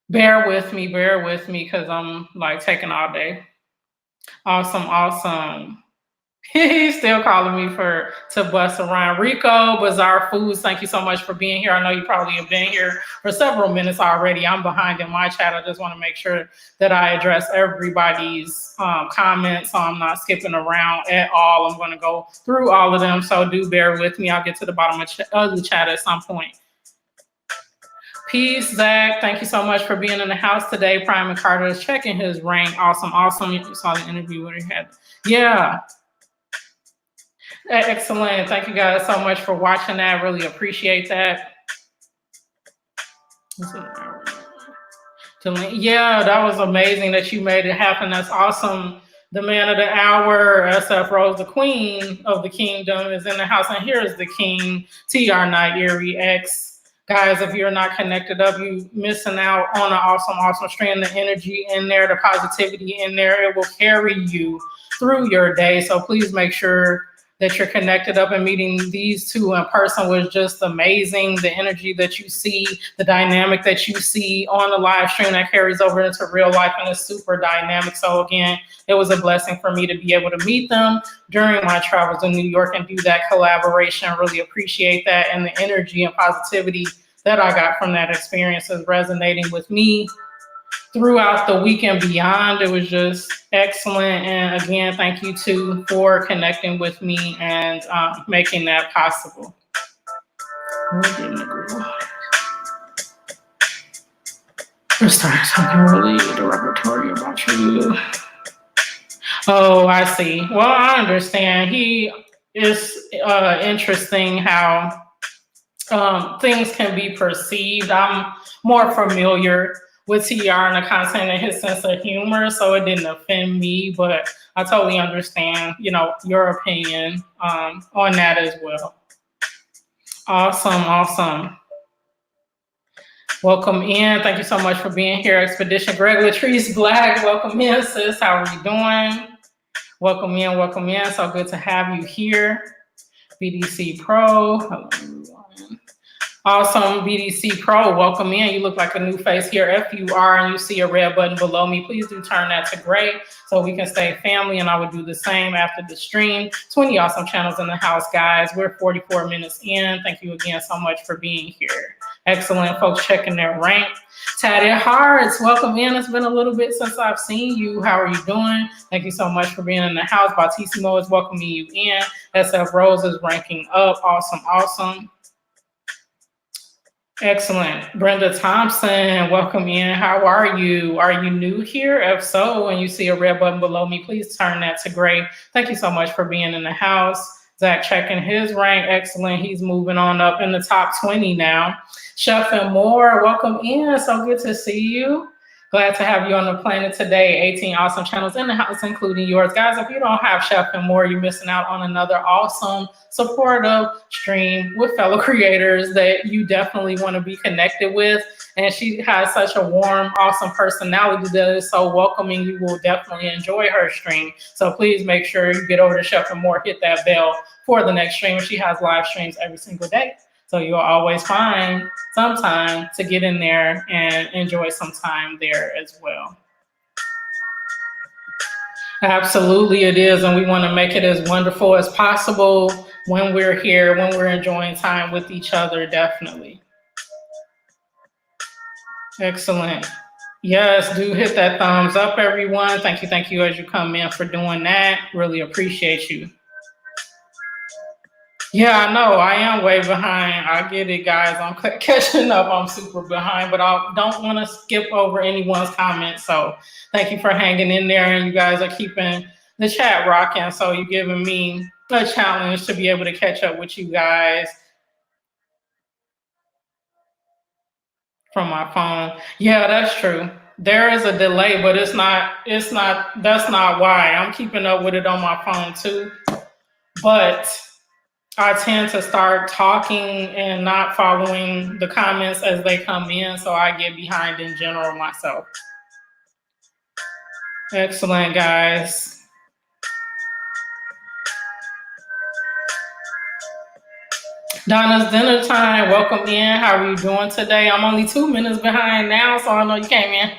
bear with me, because I'm like taking all day. Awesome. He's still calling me to bust around. Rico, Bizarre Foods, thank you so much for being here. I know you probably have been here for several minutes already. I'm behind in my chat. I just want to make sure that I address everybody's comments, so I'm not skipping around at all. I'm going to go through all of them, so do bear with me. I'll get to the bottom of the chat at some point. Peace, Zach. Thank you so much for being in the house today. Prime and Carter is checking his rank. Awesome. You saw the interview where he had. Yeah. Excellent. Thank you guys so much for watching that. Really appreciate that. Yeah, that was amazing that you made it happen. That's awesome. The man of the hour, SF Rose, the queen of the kingdom, is in the house. And here is the king, TR Night Erie X. Guys, if you're not connected up, you're missing out on an awesome stream. The energy in there, the positivity in there, it will carry you through your day. So please make sure that you're connected up, and meeting these two in person was just amazing. The energy that you see, the dynamic that you see on the live stream, that carries over into real life, and it's super dynamic. So again, it was a blessing for me to be able to meet them during my travels in New York and do that collaboration. Really appreciate that, and the energy and positivity that I got from that experience is resonating with me throughout the week and beyond. It was just excellent. And again, thank you too for connecting with me and making that possible. Let's start talking really derogatory about you. Oh, I see. Well, I understand. He is interesting how things can be perceived. I'm more familiar with TR and the content and his sense of humor, so it didn't offend me, but I totally understand, your opinion on that as well. Awesome. Welcome in. Thank you so much for being here. Expedition Greg Latrice Black, welcome in, sis. How are you doing? Welcome in. So good to have you here. BDC Pro. Hello, everyone. Awesome BDC Pro, welcome in. You look like a new face here. If you are and you see a red button below me, please do turn that to gray so we can stay family, and I would do the same after the stream. 20 awesome channels in the house, guys. We're 44 minutes in. Thank you again so much for being here. Excellent folks checking their rank. Tatted Hearts, welcome in. It's been a little bit since I've seen you. How are you doing? Thank you so much for being in the house. Bautissimo is welcoming you in. SF Rose is ranking up. Awesome, awesome. Excellent. Brenda Thompson, welcome in. How are you? Are you new here? If so, when you see a red button below me, please turn that to gray. Thank you so much for being in the house. Zach checking his rank. Excellent. He's moving on up in the top 20 now. Chef and More, welcome in. So good to see you. Glad to have you on the planet today. 18 awesome channels in the house, including yours. Guys, if you don't have Chef and More, you're missing out on another awesome, supportive stream with fellow creators that you definitely want to be connected with. And she has such a warm, awesome personality that is so welcoming. You will definitely enjoy her stream. So please make sure you get over to Chef and More, hit that bell for the next stream. She has live streams every single day. So you'll always find some time to get in there and enjoy some time there as well. Absolutely it is, and we want to make it as wonderful as possible when we're here, when we're enjoying time with each other, definitely. Excellent. Yes, do hit that thumbs up, everyone. Thank you as you come in for doing that. Really appreciate you. Yeah, I know. I am way behind. I get it, guys. I'm catching up. I'm super behind, but I don't want to skip over anyone's comments. So thank you for hanging in there, and you guys are keeping the chat rocking. So you're giving me a challenge to be able to catch up with you guys from my phone. Yeah, that's true. There is a delay, but that's not why. I'm keeping up with it on my phone too. But I tend to start talking and not following the comments as they come in, so I get behind in general myself. Excellent, guys. Donna's dinner time, welcome in. How are you doing today? I'm only 2 minutes behind now, so I know you came in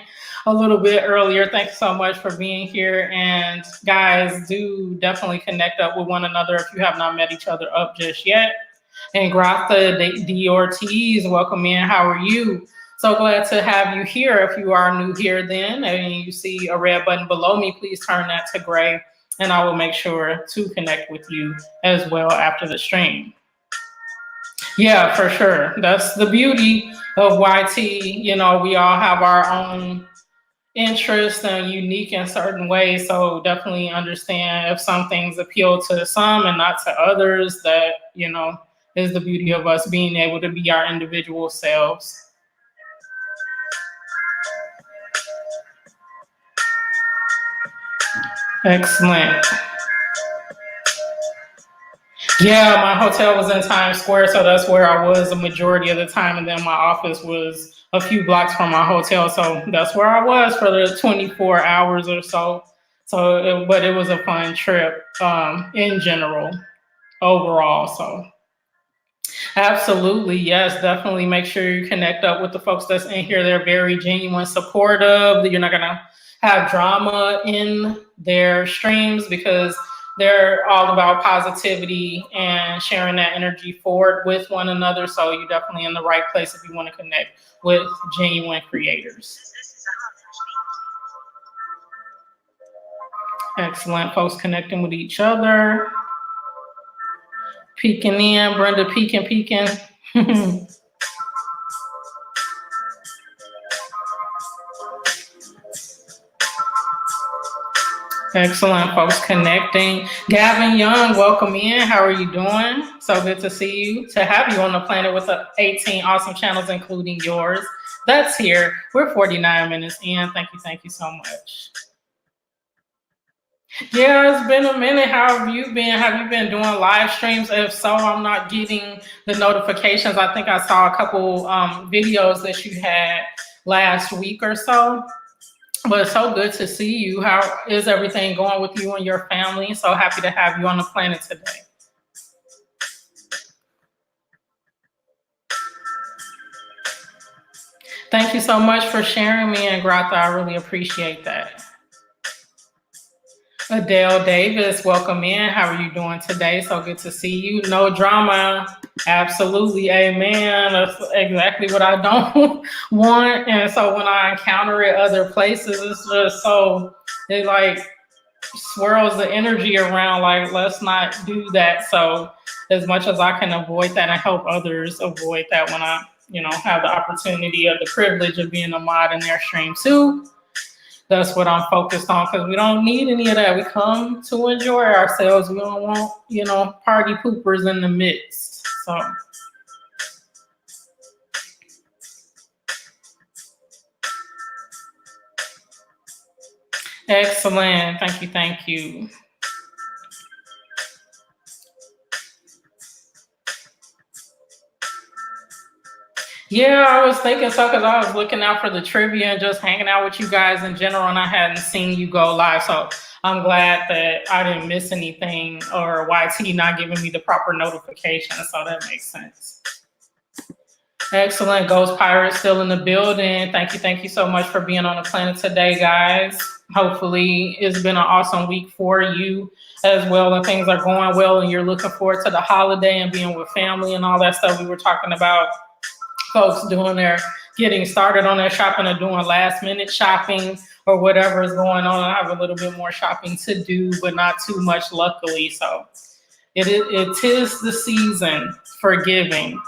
a little bit earlier. Thank you so much for being here. And guys, do definitely connect up with one another if you have not met each other up just yet. And Grotha D. Ortiz, welcome in. How are you? So glad to have you here. If you are new here then, and you see a red button below me, please turn that to gray, and I will make sure to connect with you as well after the stream. Yeah, for sure. That's the beauty of YT. You know, we all have our own interests and unique in certain ways. So definitely understand if some things appeal to some and not to others. That, you know, is the beauty of us being able to be our individual selves. Excellent. Yeah, my hotel was in Times Square, so that's where I was the majority of the time. And then my office was a few blocks from my hotel. So that's where I was for the 24 hours or so. But it was a fun trip in general, overall. So absolutely, yes, definitely make sure you connect up with the folks that's in here. They're very genuine, supportive. You're not going to have drama in their streams because they're all about positivity and sharing that energy forward with one another. So you're definitely in the right place if you want to connect with genuine creators. Excellent. Folks connecting with each other. Peeking in. Brenda peeking. Excellent, folks connecting. Gavin Young, welcome in. How are you doing? So good to see you, to have you on the planet with 18 awesome channels, including yours. That's here. We're 49 minutes in. Thank you so much. Yeah, it's been a minute. How have you been? Have you been doing live streams? If so, I'm not getting the notifications. I think I saw a couple videos that you had last week or so. But it's so good to see you. How is everything going with you and your family? So happy to have you on the planet today. Thank you so much for sharing me and Grata. I really appreciate that. Adele Davis, welcome in. How are you doing today? So good to see you. No drama. Absolutely. Amen. That's exactly what I don't want. And so when I encounter it other places, it's just so, it like swirls the energy around, like, let's not do that. So as much as I can avoid that and help others avoid that when I, have the opportunity or the privilege of being a mod in their stream too, that's what I'm focused on, because we don't need any of that. We come to enjoy ourselves. We don't want, party poopers in the midst. So. Excellent. Thank you. Thank you. Yeah, I was thinking so because I was looking out for the trivia and just hanging out with you guys in general, and I hadn't seen you go live. So I'm glad that I didn't miss anything, or YT not giving me the proper notification. So that makes sense. Excellent. Ghost Pirate still in the building. Thank you so much for being on the planet today, guys. Hopefully it's been an awesome week for you as well, and things are going well, and you're looking forward to the holiday and being with family and all that stuff we were talking about. Folks getting started on their shopping or doing last minute shopping or whatever is going on. I have a little bit more shopping to do, but not too much, luckily. So it is the season for giving.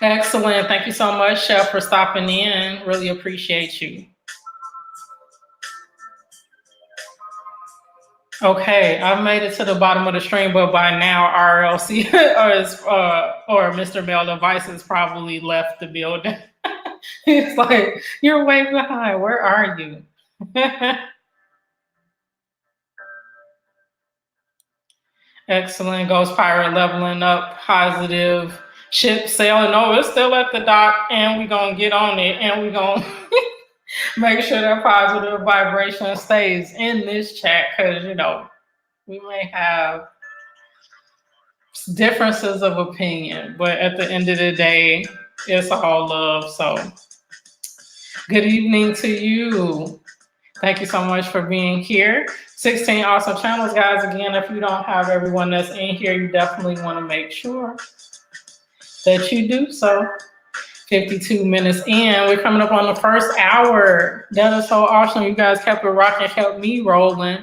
Excellent. Thank you so much, Chef, for stopping in. Really appreciate you. Okay, I've made it to the bottom of the stream, but by now RLC or Mr. Bell Device has probably left the building. It's like, you're way behind. Where are you? Excellent. Ghost Pirate leveling up, positive. Ship sailing. No, it's still at the dock, and we're going to get on it, and we're going to make sure that positive vibration stays in this chat, because, we may have differences of opinion, but at the end of the day, it's all love. So good evening to you. Thank you so much for being here. 16 awesome channels, guys. Again, if you don't have everyone that's in here, you definitely want to make sure that you do so. 52 minutes in. We're coming up on the first hour. That is so awesome. You guys kept it rocking, kept me rolling,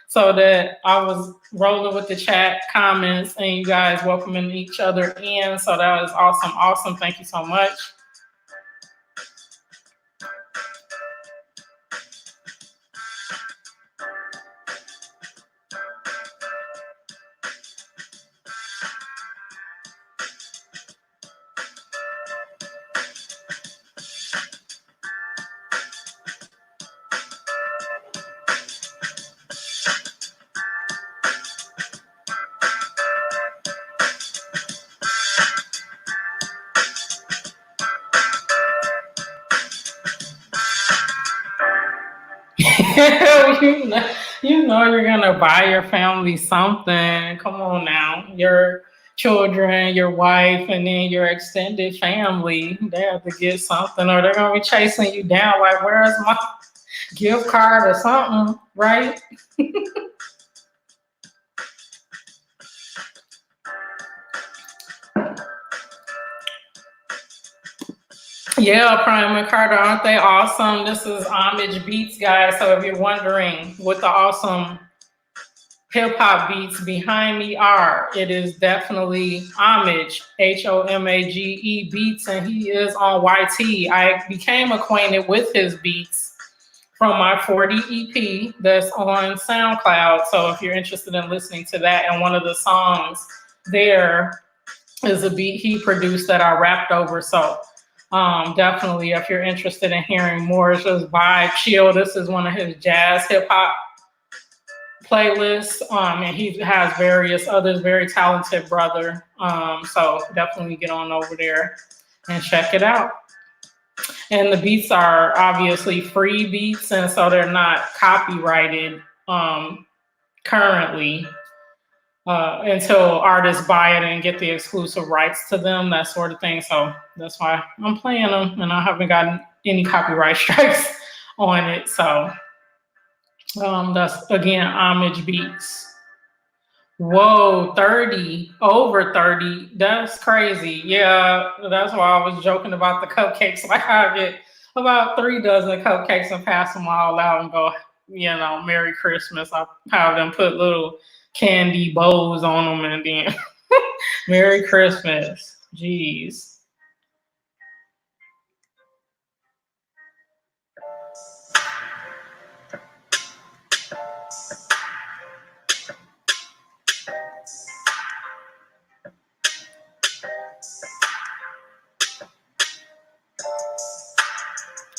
so that I was rolling with the chat comments and you guys welcoming each other in. So that was awesome. Awesome. Thank you so much. you know you're gonna buy your family something. Come on now. Your children, your wife, and then your extended family, they have to get something, or they're gonna be chasing you down like, where's my gift card or something, right? Yeah, Prime and Carter, aren't they awesome? This is Homage Beats, guys. So if you're wondering what the awesome hip hop beats behind me are, it is definitely Homage, HOMAGE Beats, and he is on YT. I became acquainted with his beats from my 40 EP that's on SoundCloud. So if you're interested in listening to that, and one of the songs there is a beat he produced that I rapped over. So definitely, if you're interested in hearing more, it's just vibe, chill. This is one of his jazz hip hop playlists, and he has various others. Very talented brother. So definitely get on over there and check it out. And the beats are obviously free beats, and so they're not copyrighted currently. until artists buy it and get the exclusive rights to them, that sort of thing. So that's why I'm playing them, and I haven't gotten any copyright strikes on it. So that's again homage beats. Whoa, 30, over 30. That's crazy. Yeah, that's why I was joking about the cupcakes. Like I get about 3 dozen cupcakes and pass them all out and go, Merry Christmas. I have them put little candy bows on them and then Merry Christmas. Jeez.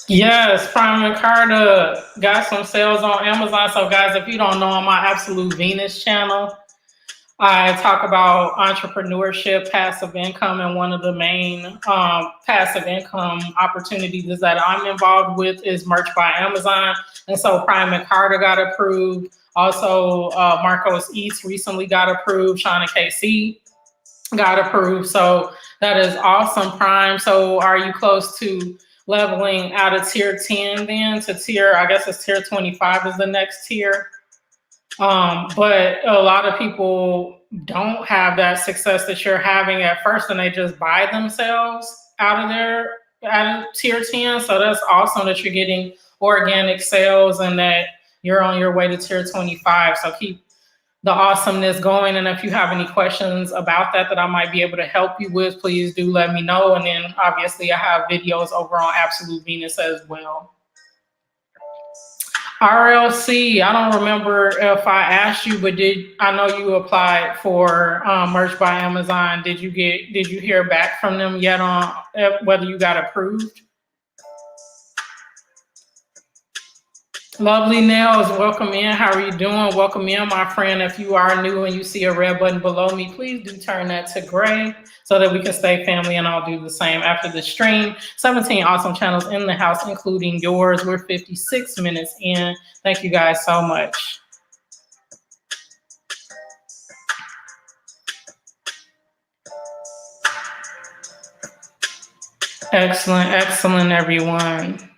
Yes, Prime and Carter got some sales on Amazon. So, guys, if you don't know, on my Absolute Venus channel, I talk about entrepreneurship, passive income, and one of the main passive income opportunities that I'm involved with is merch by Amazon. And so Prime and Carter got approved. Also, Marcos Eats recently got approved. Shauna KC got approved. So that is awesome, Prime. So are you close to leveling out of tier 10 then to I guess it's tier 25 is the next tier? But a lot of people don't have that success that you're having at first, and they just buy themselves out of tier 10. So that's awesome that you're getting organic sales and that you're on your way to tier 25. So keep the awesomeness going. And if you have any questions about that I might be able to help you with, please do let me know. And then obviously I have videos over on Absolute Venus as well. RLC, I don't remember if I asked you, but I know you applied for merch by Amazon. Did you hear back from them yet on whether you got approved? Lovely Nails, welcome in. How are you doing? Welcome in, my friend. If you are new and you see a red button below me, please do turn that to gray so that we can stay family, and I'll do the same after the stream. 17 awesome channels in the house, including yours. We're 56 minutes in. Thank you guys so much. Excellent, everyone.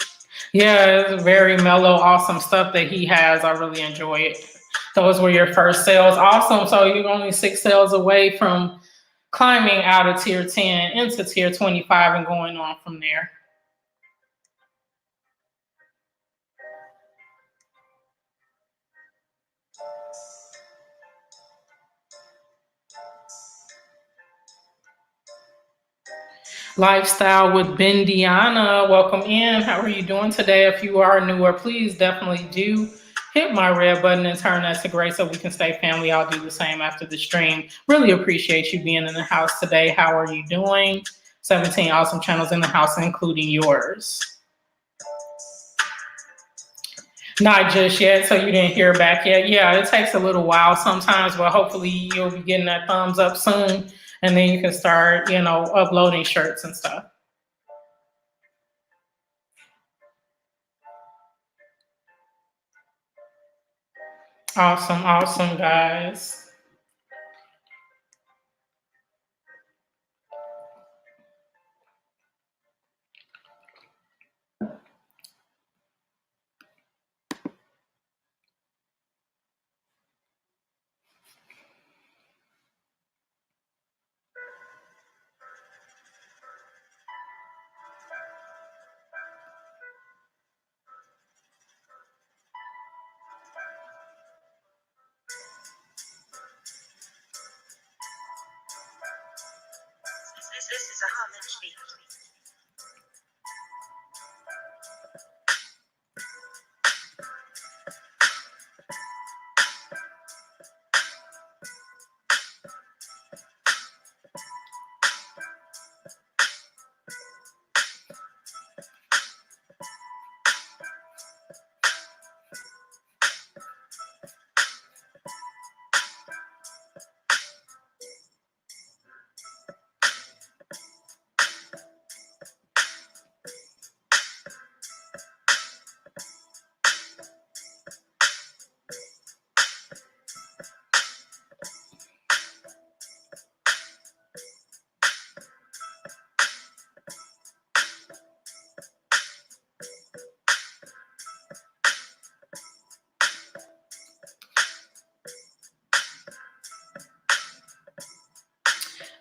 Yeah, it's very mellow, awesome stuff that he has. I really enjoy it. Those were your first sales. Awesome. So you're only 6 sales away from climbing out of tier 10 into tier 25 and going on from there. Lifestyle with Bendiana. Welcome in. How are you doing today? If you are newer, please definitely do hit my red button and turn that to gray so we can stay family. I'll do the same after the stream. Really appreciate you being in the house today. How are you doing? 17 awesome channels in the house, including yours. Not just yet, so you didn't hear back yet. Yeah, it takes a little while sometimes, but hopefully you'll be getting that thumbs up soon, and then you can start, uploading shirts and stuff. Awesome, guys. This is a homage beat.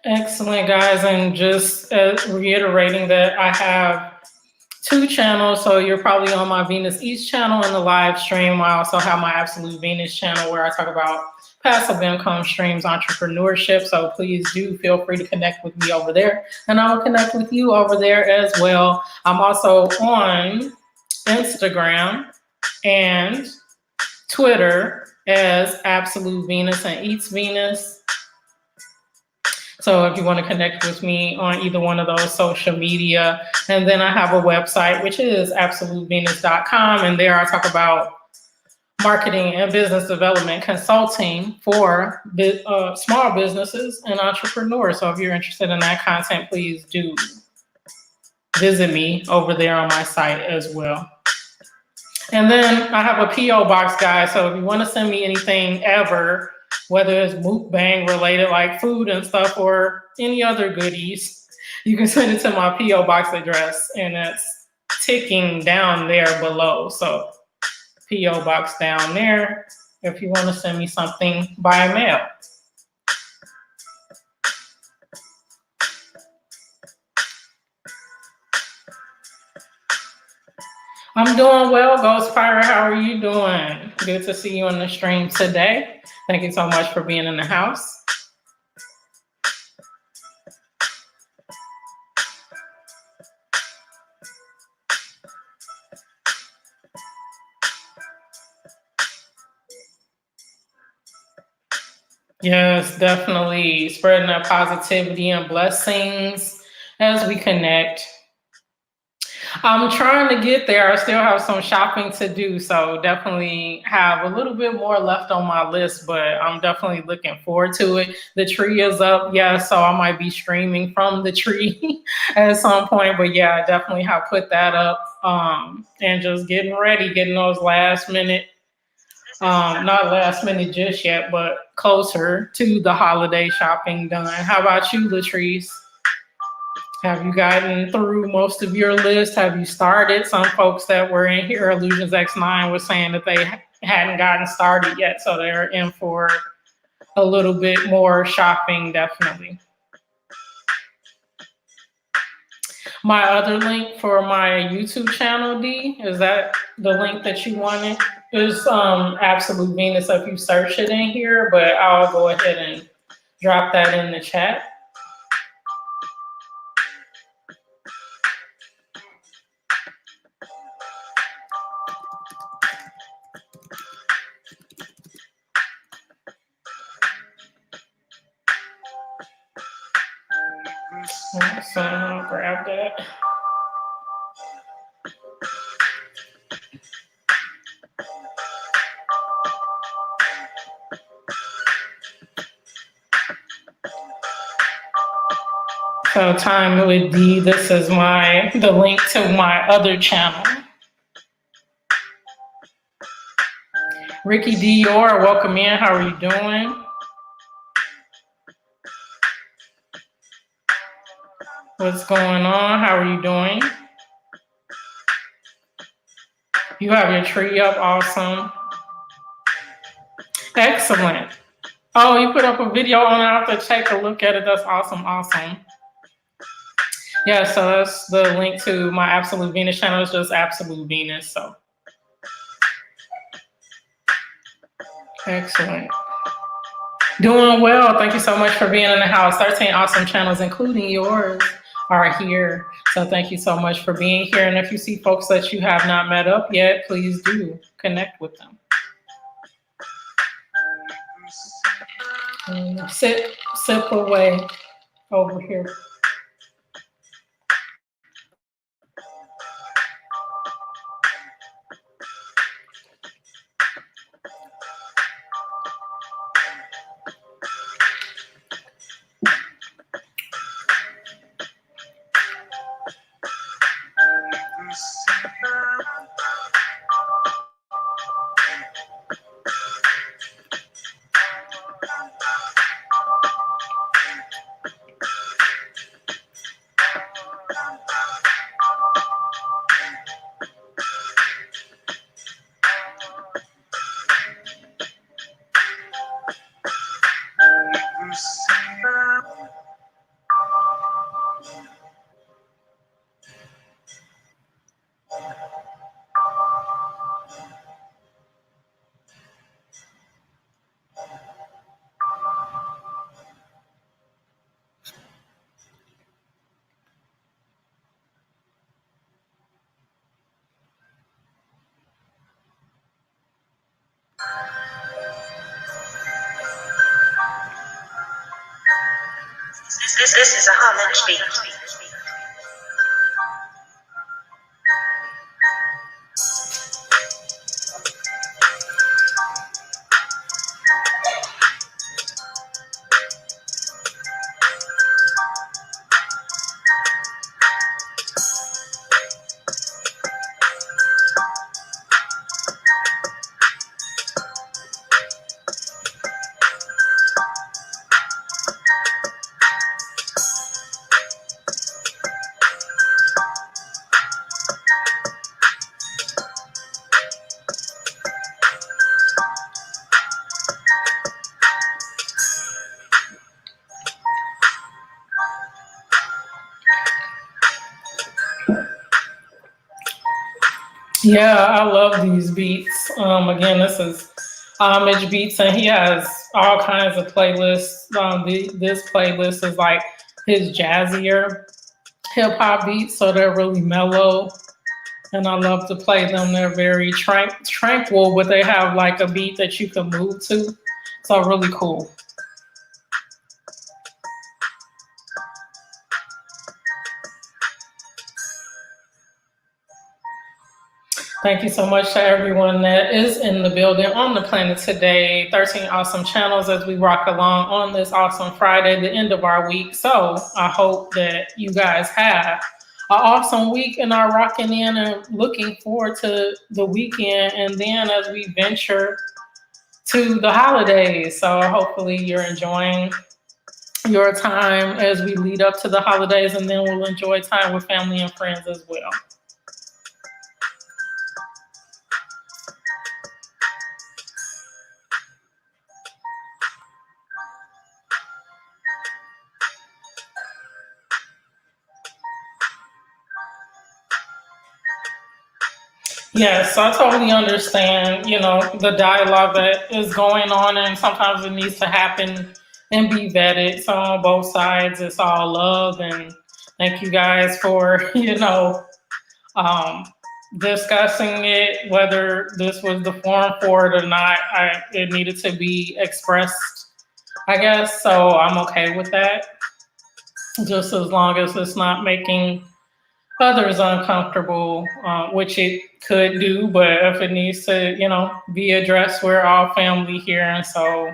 Excellent, guys. And just reiterating that I have two channels. So you're probably on my Venus East channel in the live stream. I also have my Absolute Venus channel where I talk about passive income streams, entrepreneurship. So please do feel free to connect with me over there. And I will connect with you over there as well. I'm also on Instagram and Twitter as Absolute Venus and Eats Venus. So if you want to connect with me on either one of those social media, and then I have a website, which is absolutevenus.com. And there I talk about marketing and business development consulting for small businesses and entrepreneurs. So if you're interested in that content, please do visit me over there on my site as well. And then I have a P.O. box, guys. So if you want to send me anything ever, whether it's mukbang related, like food and stuff, or any other goodies, you can send it to my P.O. box address, and it's ticking down there below. So P.O. box down there if you want to send me something by mail. I'm doing well, Ghost Pirate. How are you doing? Good to see you on the stream today. Thank you so much for being in the house. Yes, definitely spreading that positivity and blessings as we connect. I'm trying to get there. I still have some shopping to do, so definitely have a little bit more left on my list, but I'm definitely looking forward to it. The tree is up, yeah, so I might be streaming from the tree at some point, but yeah, I definitely have put that up and just getting ready, getting those last minute, not last minute just yet, but closer to the holiday shopping done. How about you, Latrice? Have you gotten through most of your list? Have you started? Some folks that were in here, Illusions X9, was saying that they hadn't gotten started yet, so they're in for a little bit more shopping, definitely. My other link for my YouTube channel, D, is that the link that you wanted? Is Absolute Venus if you search it in here, but I'll go ahead and drop that in the chat. So I'll grab that. So Time with D, this is the link to my other channel. Ricky Dior, welcome in. How are you doing? What's going on? How are you doing? You have your tree up, awesome. Excellent. Oh, you put up a video on it. I have to take a look at it. That's awesome, awesome. Yeah, so that's the link to my Absolute Venus channel. It's just Absolute Venus, so. Excellent. Doing well. Thank you so much for being in the house. 13 awesome channels, including yours, are here. So thank you so much for being here. And if you see folks that you have not met up yet, please do connect with them. Sip away over here. This is a homage beat. Yeah, I love these beats. Again, this is Homage Beats, and he has all kinds of playlists. This playlist is like his jazzier hip hop beats, so they're really mellow, and I love to play them. They're very tranquil, but they have like a beat that you can move to, so really cool. Thank you so much to everyone that is in the building on the planet today. 13 awesome channels as we rock along on this awesome Friday, the end of our week. So I hope that you guys have an awesome week and are rocking in and looking forward to the weekend. And then as we venture to the holidays. So hopefully you're enjoying your time as we lead up to the holidays, and then we'll enjoy time with family and friends as well. Yes, I totally understand, the dialogue that is going on, and sometimes it needs to happen and be vetted. So on both sides, it's all love, and thank you guys for, discussing it, whether this was the forum for it or not. It needed to be expressed, I guess, so I'm okay with that, just as long as it's not making others uncomfortable, which it could do, but if it needs to, be addressed, we're all family here, and so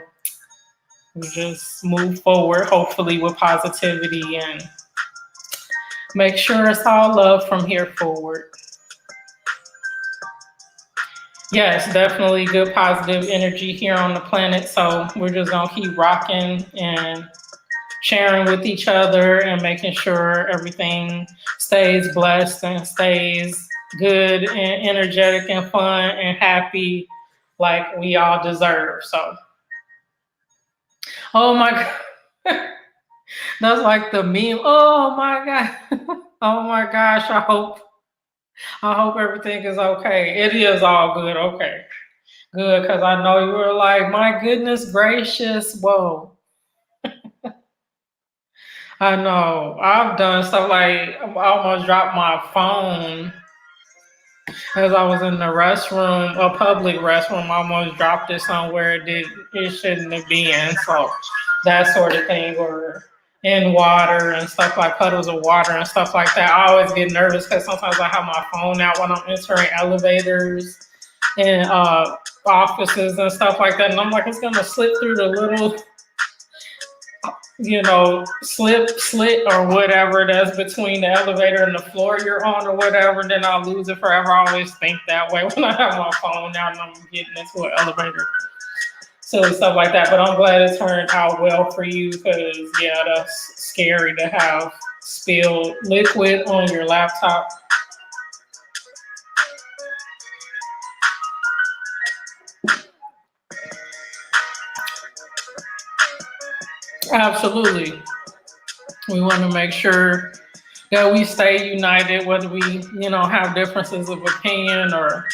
we just move forward, hopefully with positivity, and make sure it's all love from here forward. Yes, definitely good positive energy here on the planet, so we're just gonna keep rocking and sharing with each other and making sure everything stays blessed and stays good and energetic and fun and happy like we all deserve. So, oh my God. That's like the meme. Oh my God. Oh my gosh. I hope everything is okay. It is all good. Okay. Good. Because I know you were like, my goodness gracious. Whoa. I know. I've done stuff like I almost dropped my phone as I was in the restroom, a public restroom. I almost dropped it somewhere it shouldn't have been. So that sort of thing, or in water and stuff, like puddles of water and stuff like that. I always get nervous because sometimes I have my phone out when I'm entering elevators and offices and stuff like that, and I'm like, it's gonna slip through the little slit or whatever that's between the elevator and the floor you're on or whatever, then I'll lose it forever. I always think that way when I have my phone out and I'm getting into an elevator. Silly stuff like that. But I'm glad it turned out well for you, because, yeah, that's scary to have spilled liquid on your laptop. Absolutely. We want to make sure that we stay united, whether we, have differences of opinion, or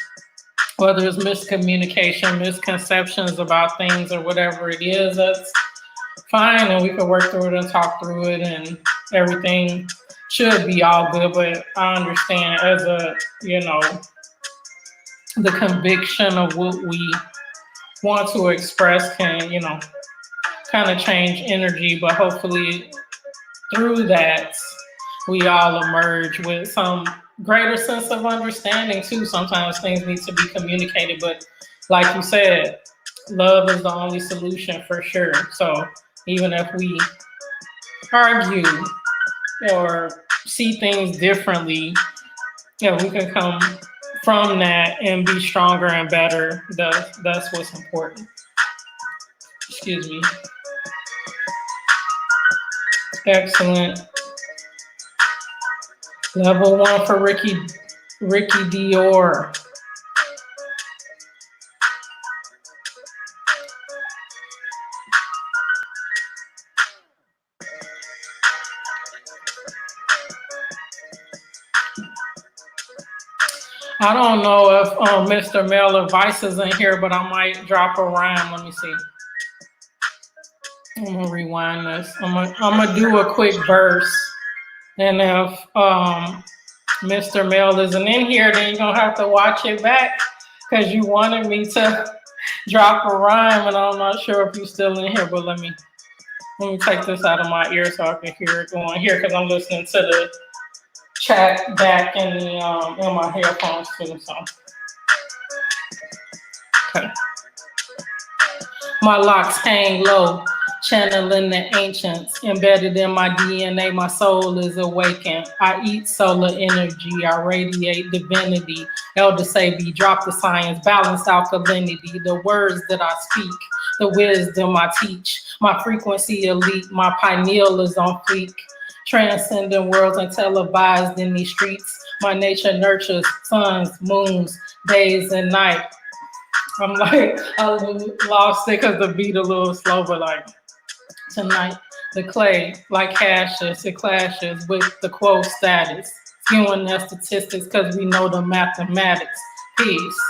whether it's miscommunication, misconceptions about things, or whatever it is. That's fine, and we can work through it and talk through it, and everything should be all good. But I understand, as the conviction of what we want to express can, kind of change energy, but hopefully through that, we all emerge with some greater sense of understanding too. Sometimes things need to be communicated, but like you said, love is the only solution for sure. So even if we argue or see things differently, we can come from that and be stronger and better. That's what's important. Excuse me. Excellent. Level 1 for Ricky Dior. I don't know if Mr. Mel Vice is in here, but I might drop a rhyme. Let me see. I'm gonna rewind this. I'm gonna do a quick verse, and if Mr. Mel isn't in here, then you're gonna have to watch it back because you wanted me to drop a rhyme, and I'm not sure if you're still in here. But let me take this out of my ear so I can hear it going here because I'm listening to the chat back in my headphones too. So, okay. My locks hang low, channeling the ancients. Embedded in my DNA, my soul is awakened. I eat solar energy, I radiate divinity. Elder say be drop the science, balance alkalinity. The words that I speak, the wisdom I teach. My frequency elite, my pineal is on fleek. Transcending worlds and televised in these streets. My nature nurtures suns, moons, days, and night. I'm like, I lost it because the beat a little slow, but like tonight, the clay, like hashes, it clashes with the quote status. Skewing their statistics because we know the mathematics. Peace.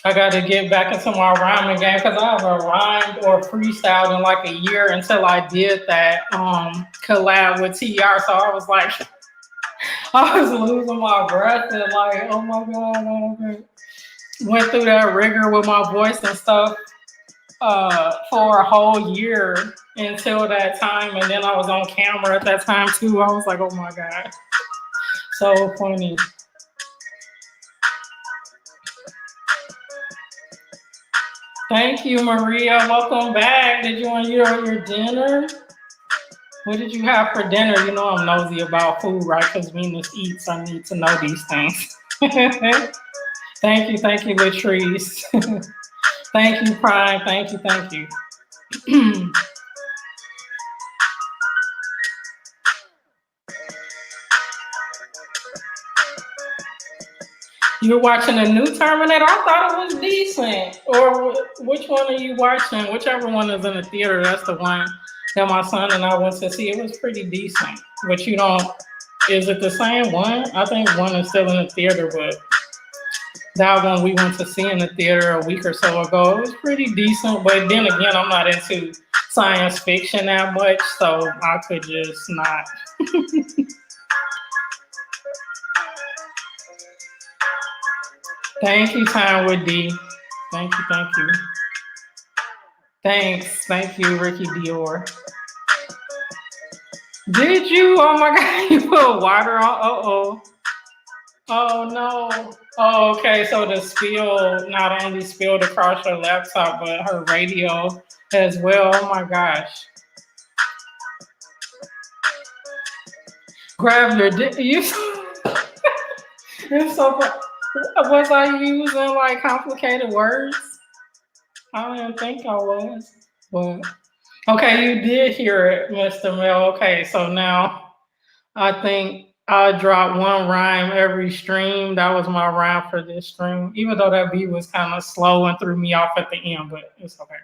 I got to get back into my rhyming game because I haven't rhymed or freestyled in like a year until I did that collab with TR. So I was like, I was losing my breath and like, oh my God. Went through that rigor with my voice and stuff for a whole year until that time. And then I was on camera at that time too. I was like, oh my God. So funny. Thank you, Maria. Welcome back. Did you want to eat your dinner? What did you have for dinner? You know I'm nosy about food, right? Because Venus eats. I need to know these things. Thank you, Latrice. Thank you, Prime. Thank you. You're watching a new Terminator? I thought it was decent. Or which one are you watching? Whichever one is in the theater, that's the one that my son and I went to see. It was pretty decent. But you don't, is it the same one? I think one is still in the theater, but that one we went to see in the theater a week or so ago. It was pretty decent, but then again, I'm not into science fiction that much, so I could just not. Thank you, Time with D. Thank you. Thank you, Ricky Dior. Did you? Oh my God, you put water on? Oh no. Oh, okay, so the spill not only spilled across her laptop, but her radio as well. Oh my gosh. Grab your dick. It's so was I using like complicated words? I don't even think I was. But okay, you did hear it, Mr. Mel. Okay, so now I think I dropped one rhyme every stream. That was my rhyme for this stream, even though that beat was kind of slow and threw me off at the end, but it's okay.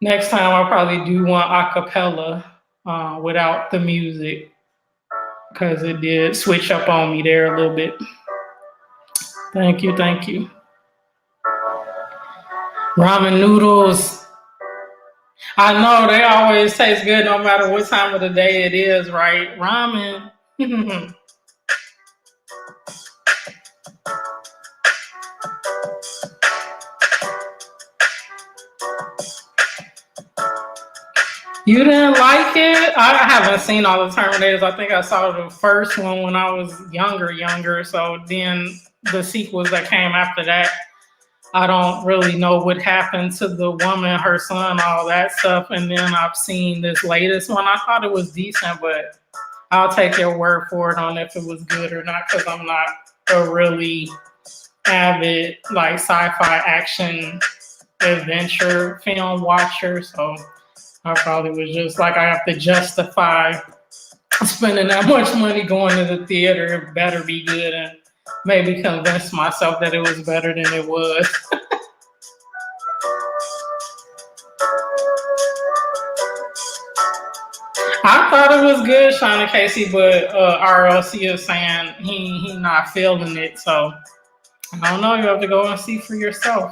Next time I'll probably do one a cappella without the music because it did switch up on me there a little bit. Thank you. Ramen noodles. I know they always taste good no matter what time of the day it is, right? Ramen. You didn't like it? I haven't seen all the Terminators. I think I saw the first one when I was younger. So then the sequels that came after that, I don't really know what happened to the woman, her son, all that stuff. And then I've seen this latest one. I thought it was decent, but I'll take your word for it on if it was good or not, because I'm not a really avid like sci-fi action adventure film watcher. So I probably was just like, I have to justify spending that much money going to the theater. It better be good, and maybe convince myself that it was better than it was. I thought it was good, Shauna Casey, but RLC is saying he not feeling it. So I don't know. You have to go and see for yourself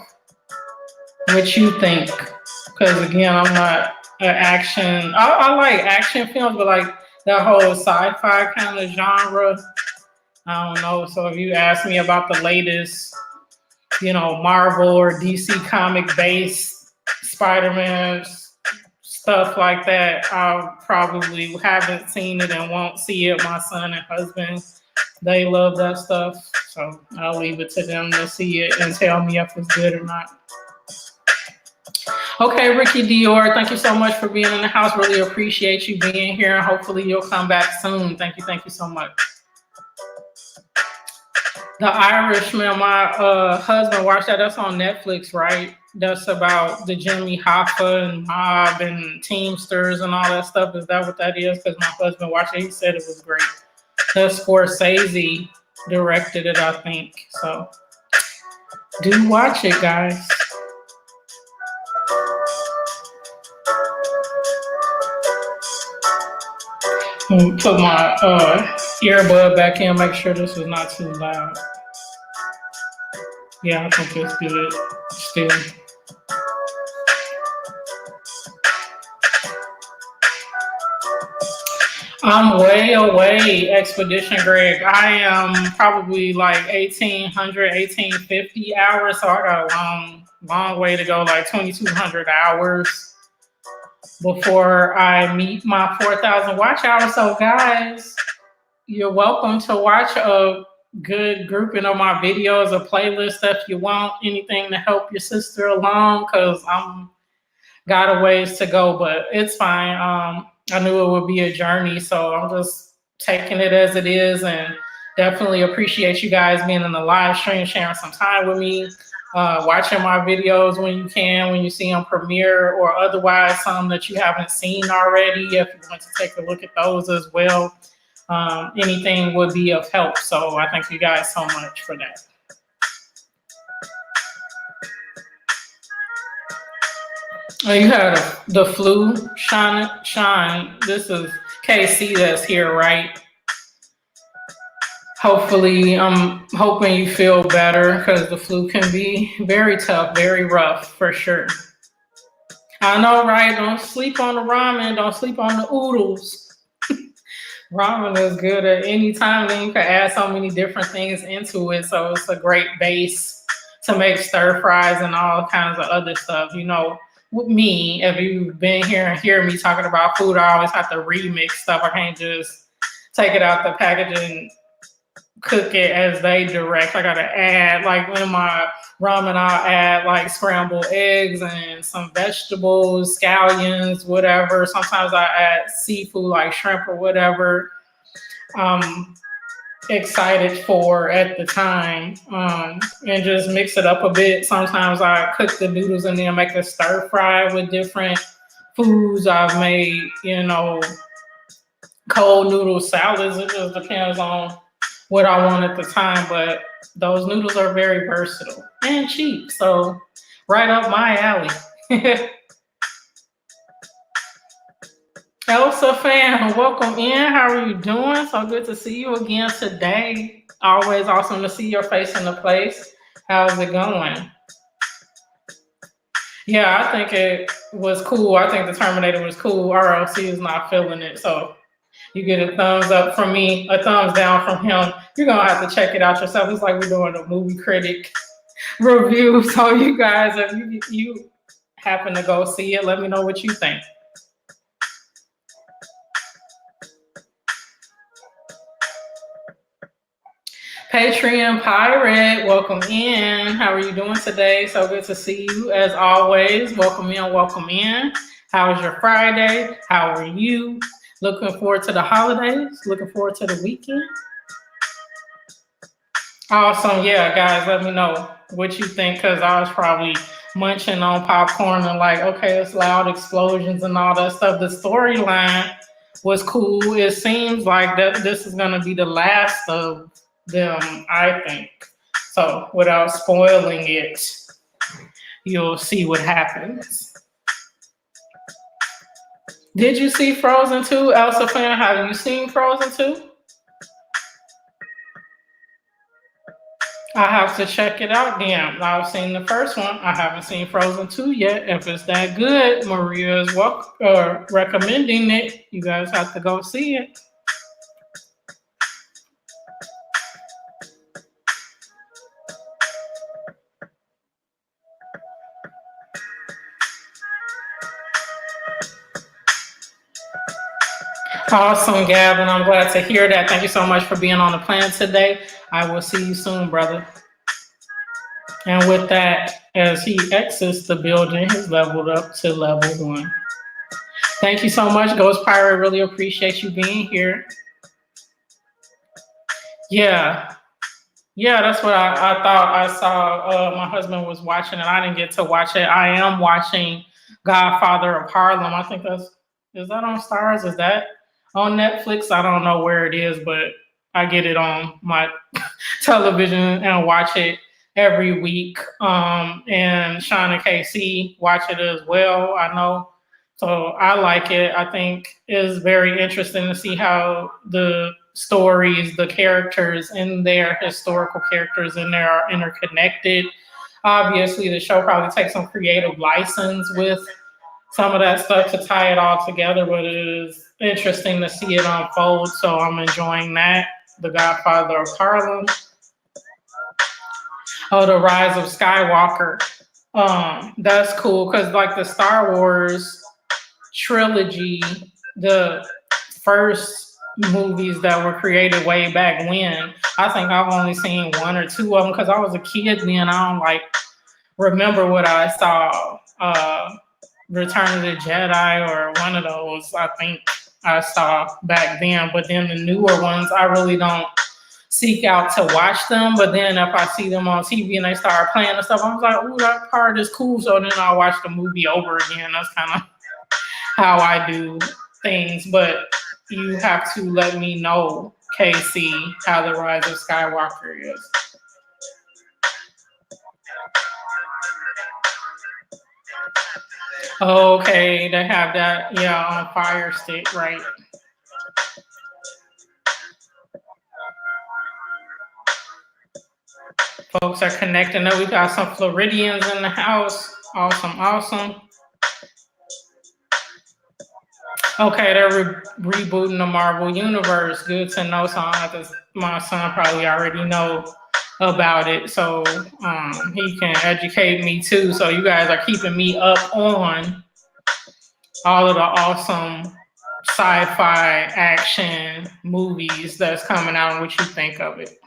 what you think. Because again, I'm not an action. I like action films, but like that whole sci-fi kind of genre, I don't know. So if you ask me about the latest, Marvel or DC comic based Spider-Man stuff like that, I probably haven't seen it and won't see it. My son and husband, they love that stuff. So I'll leave it to them to see it and tell me if it's good or not. Okay, Ricky Dior, thank you so much for being in the house. Really appreciate you being here, and hopefully you'll come back soon. Thank you so much. The Irishman, my husband watched that. That's on Netflix, right? That's about the Jimmy Hoffa and mob and Teamsters and all that stuff. Is that what that is? Because my husband watched it. He said it was great. The Scorsese directed it, I think. So do watch it, guys. Put my earbud back in, make sure this is not too loud. Yeah, I think it's good still. I'm way away, Expedition Greg. I am probably like 1,800, 1,850 hours, so I got a long way to go, like 2,200 hours before I meet my 4,000 watch hours. So guys, you're welcome to watch a good grouping of my videos, a playlist if you want, anything to help your sister along, because I'm got a ways to go, but it's fine. I knew it would be a journey, so I'm just taking it as it is, and definitely appreciate you guys being in the live stream, sharing some time with me, watching my videos when you can, when you see them premiere, or otherwise some that you haven't seen already, if you want to take a look at those as well. Anything would be of help, so I thank you guys so much for that. Oh, you had the flu, Sean. This is KC that's here, right? Hopefully, I'm hoping you feel better, because the flu can be very tough, very rough, for sure. I know, right? Don't sleep on the ramen. Don't sleep on the oodles. Ramen is good at any time. Then you can add so many different things into it. So it's a great base to make stir fries and all kinds of other stuff. With me, if you've been here and hear me talking about food, I always have to remix stuff. I can't just take it out the package and cook it as they direct. I gotta add, like in my ramen, I'll add like scrambled eggs and some vegetables, scallions, whatever. Sometimes I add seafood like shrimp or whatever I'm excited for at the time, and just mix it up a bit. Sometimes I cook the noodles and then make a stir fry with different foods. I've made, cold noodle salads. It just depends on what I want at the time, but those noodles are very versatile and cheap, so right up my alley. Elsa fan, welcome in. How are you doing? So good to see you again today. Always awesome to see your face in the place. How's it going? Yeah, I think it was cool. I think the Terminator was cool. RLC is not feeling it, so you get a thumbs up from me, a thumbs down from him. You're gonna have to check it out yourself. It's like we're doing a movie critic review. So you guys, if you happen to go see it, let me know what you think. Patreon Pirate, welcome in. How are you doing today? So good to see you as always. Welcome in, welcome in. How was your Friday? How are you? Looking forward to the holidays? Looking forward to the weekend? Awesome. Yeah, guys, let me know what you think because I was probably munching on popcorn and like, okay, it's loud explosions and all that stuff. The storyline was cool. It seems like that this is going to be the last of them, I think. So without spoiling it, you'll see what happens. Did you see Frozen 2, Elsa fan? Have you seen Frozen 2? I have to check it out then. I've seen the first one. I haven't seen Frozen 2 yet. If it's that good, Maria is recommending it. You guys have to go see it. Awesome, Gavin. I'm glad to hear that. Thank you so much for being on the plan today. I will see you soon, brother. And with that, as he exits the building, he's leveled up to level 1. Thank you so much, Ghost Pirate. Really appreciate you being here. Yeah, that's what I thought I saw. My husband was watching it. I didn't get to watch it. I am watching Godfather of Harlem. I think is that on Stars? Is that on Netflix? I don't know where it is, but I get it on my television and watch it every week. And Sean and KC watch it as well, I know. So I like it. I think it's very interesting to see how the stories, the characters in there, historical characters in there are interconnected. Obviously, the show probably takes some creative license with some of that stuff to tie it all together, but it is interesting to see it unfold. So I'm enjoying that. The Godfather of Harlem. Oh, The Rise of Skywalker. That's cool because like the Star Wars trilogy, the first movies that were created way back when, I think I've only seen 1 or 2 of them because I was a kid then. I don't like remember what I saw. Return of the Jedi or one of those, I think I saw back then. But then the newer ones, I really don't seek out to watch them. But then if I see them on TV and they start playing and stuff, I was like, ooh, that part is cool. So then I'll watch the movie over again. That's kind of how I do things. But you have to let me know, Casey, how The Rise of Skywalker is. Okay, they have that, yeah, on Fire Stick, right? Folks are connecting up. We got some Floridians in the house. Awesome. Okay, they're rebooting the Marvel Universe. Good to know. So my son probably already know about it, so he can educate me too. So you guys are keeping me up on all of the awesome sci-fi action movies that's coming out and what you think of it.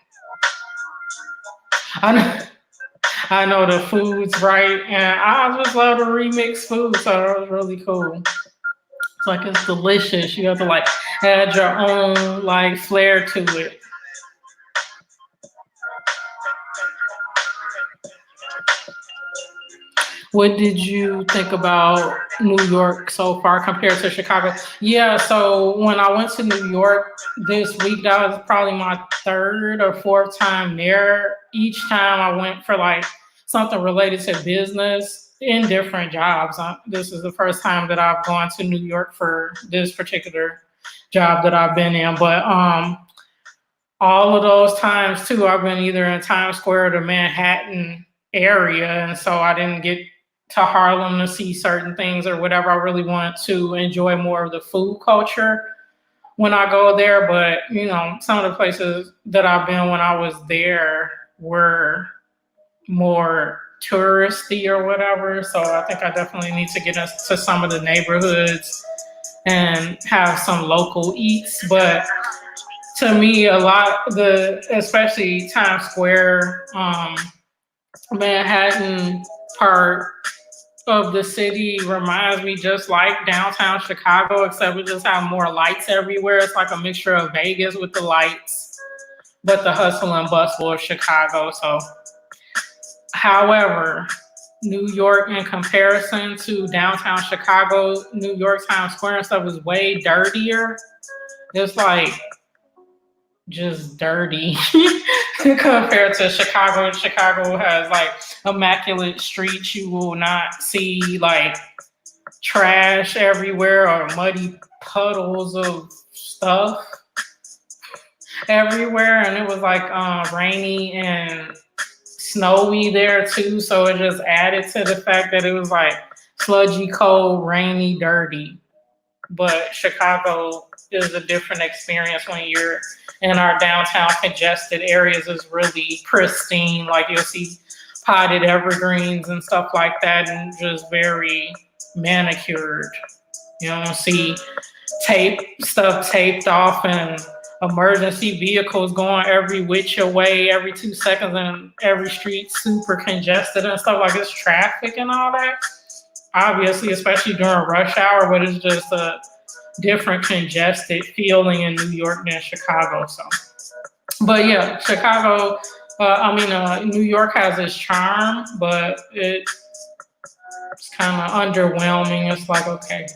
I know the food's right, and I just love the remix food, so that was really cool. It's like it's delicious. You have to like add your own like flair to it. What did you think about New York so far compared to Chicago? Yeah, so when I went to New York this week, that was probably my 3rd or 4th time there. Each time I went for like something related to business in different jobs. This is the first time that I've gone to New York for this particular job that I've been in. But all of those times too, I've been either in Times Square or the Manhattan area. And so I didn't get to Harlem to see certain things or whatever. I really want to enjoy more of the food culture when I go there. But, you know, some of the places that I've been when I was there were more touristy or whatever. So I think I definitely need to get into some of the neighborhoods and have some local eats. But to me, a lot especially Times Square, Manhattan part of the city reminds me just like downtown Chicago, except it just have more lights everywhere. It's like a mixture of Vegas with the lights, but the hustle and bustle of Chicago. So, however, New York in comparison to downtown Chicago, New York Times Square and stuff is way dirtier. It's like just dirty compared to Chicago. Chicago has like immaculate streets. You will not see like trash everywhere or muddy puddles of stuff everywhere. And it was like rainy and snowy there too. So it just added to the fact that it was like sludgy, cold, rainy, dirty. But Chicago is a different experience when you're in our downtown congested areas. Is really pristine. Like you'll see potted evergreens and stuff like that, and just very manicured. You don't see stuff taped off and emergency vehicles going every which way every 2 seconds, and every street super congested and stuff like it's traffic and all that. Obviously, especially during rush hour, but it's just a different congested feeling in New York than Chicago. So, but yeah, New York has its charm, but it's kind of underwhelming. It's like, okay,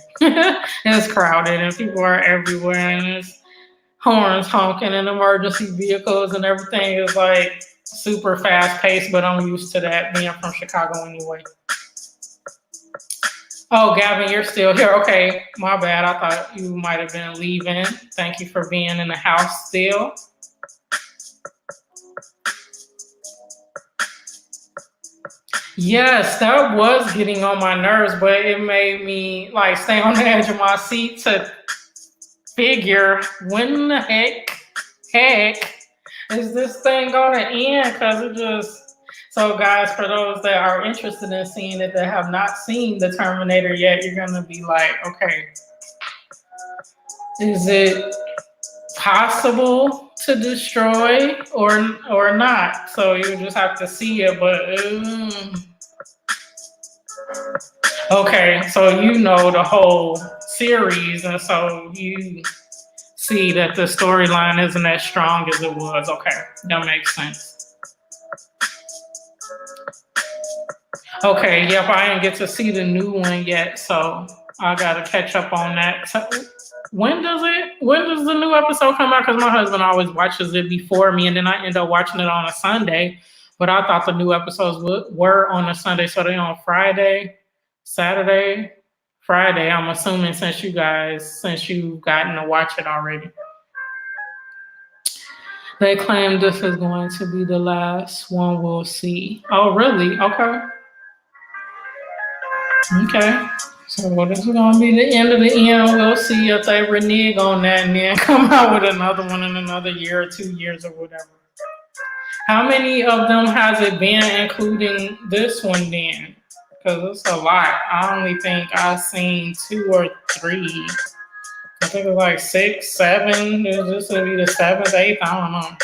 it's crowded and people are everywhere, and it's horns honking and emergency vehicles and everything is like super fast paced, but I'm used to that being from Chicago anyway. Oh, Gavin, you're still here. Okay, my bad. I thought you might have been leaving. Thank you for being in the house still. Yes, that was getting on my nerves, but it made me like stay on the edge of my seat to figure when the heck is this thing gonna end? Because it just... So guys, for those that are interested in seeing it that have not seen the Terminator yet, you're gonna be like, okay, is it possible to destroy or not? So you just have to see it. But okay, so you know the whole series, and so you see that the storyline isn't as strong as it was. Okay, that makes sense. Okay, yep, I didn't get to see the new one yet, so I gotta catch up on that. So when does the new episode come out? Because my husband always watches it before me, and then I end up watching it on a Sunday. But I thought the new episodes were on a Sunday, so they're on Friday, Saturday, Friday. I'm assuming since you've gotten to watch it already. They claim this is going to be the last one we'll see. Oh, really? Okay. Okay. So this is going to be the end of the end. We'll see if they renege on that and then come out with another one in another year or 2 years or whatever. How many of them has it been, including this one then? Because it's a lot. I only think I've seen 2 or 3. I think it's like 6, 7. This will be the 7th, 8th. I don't know.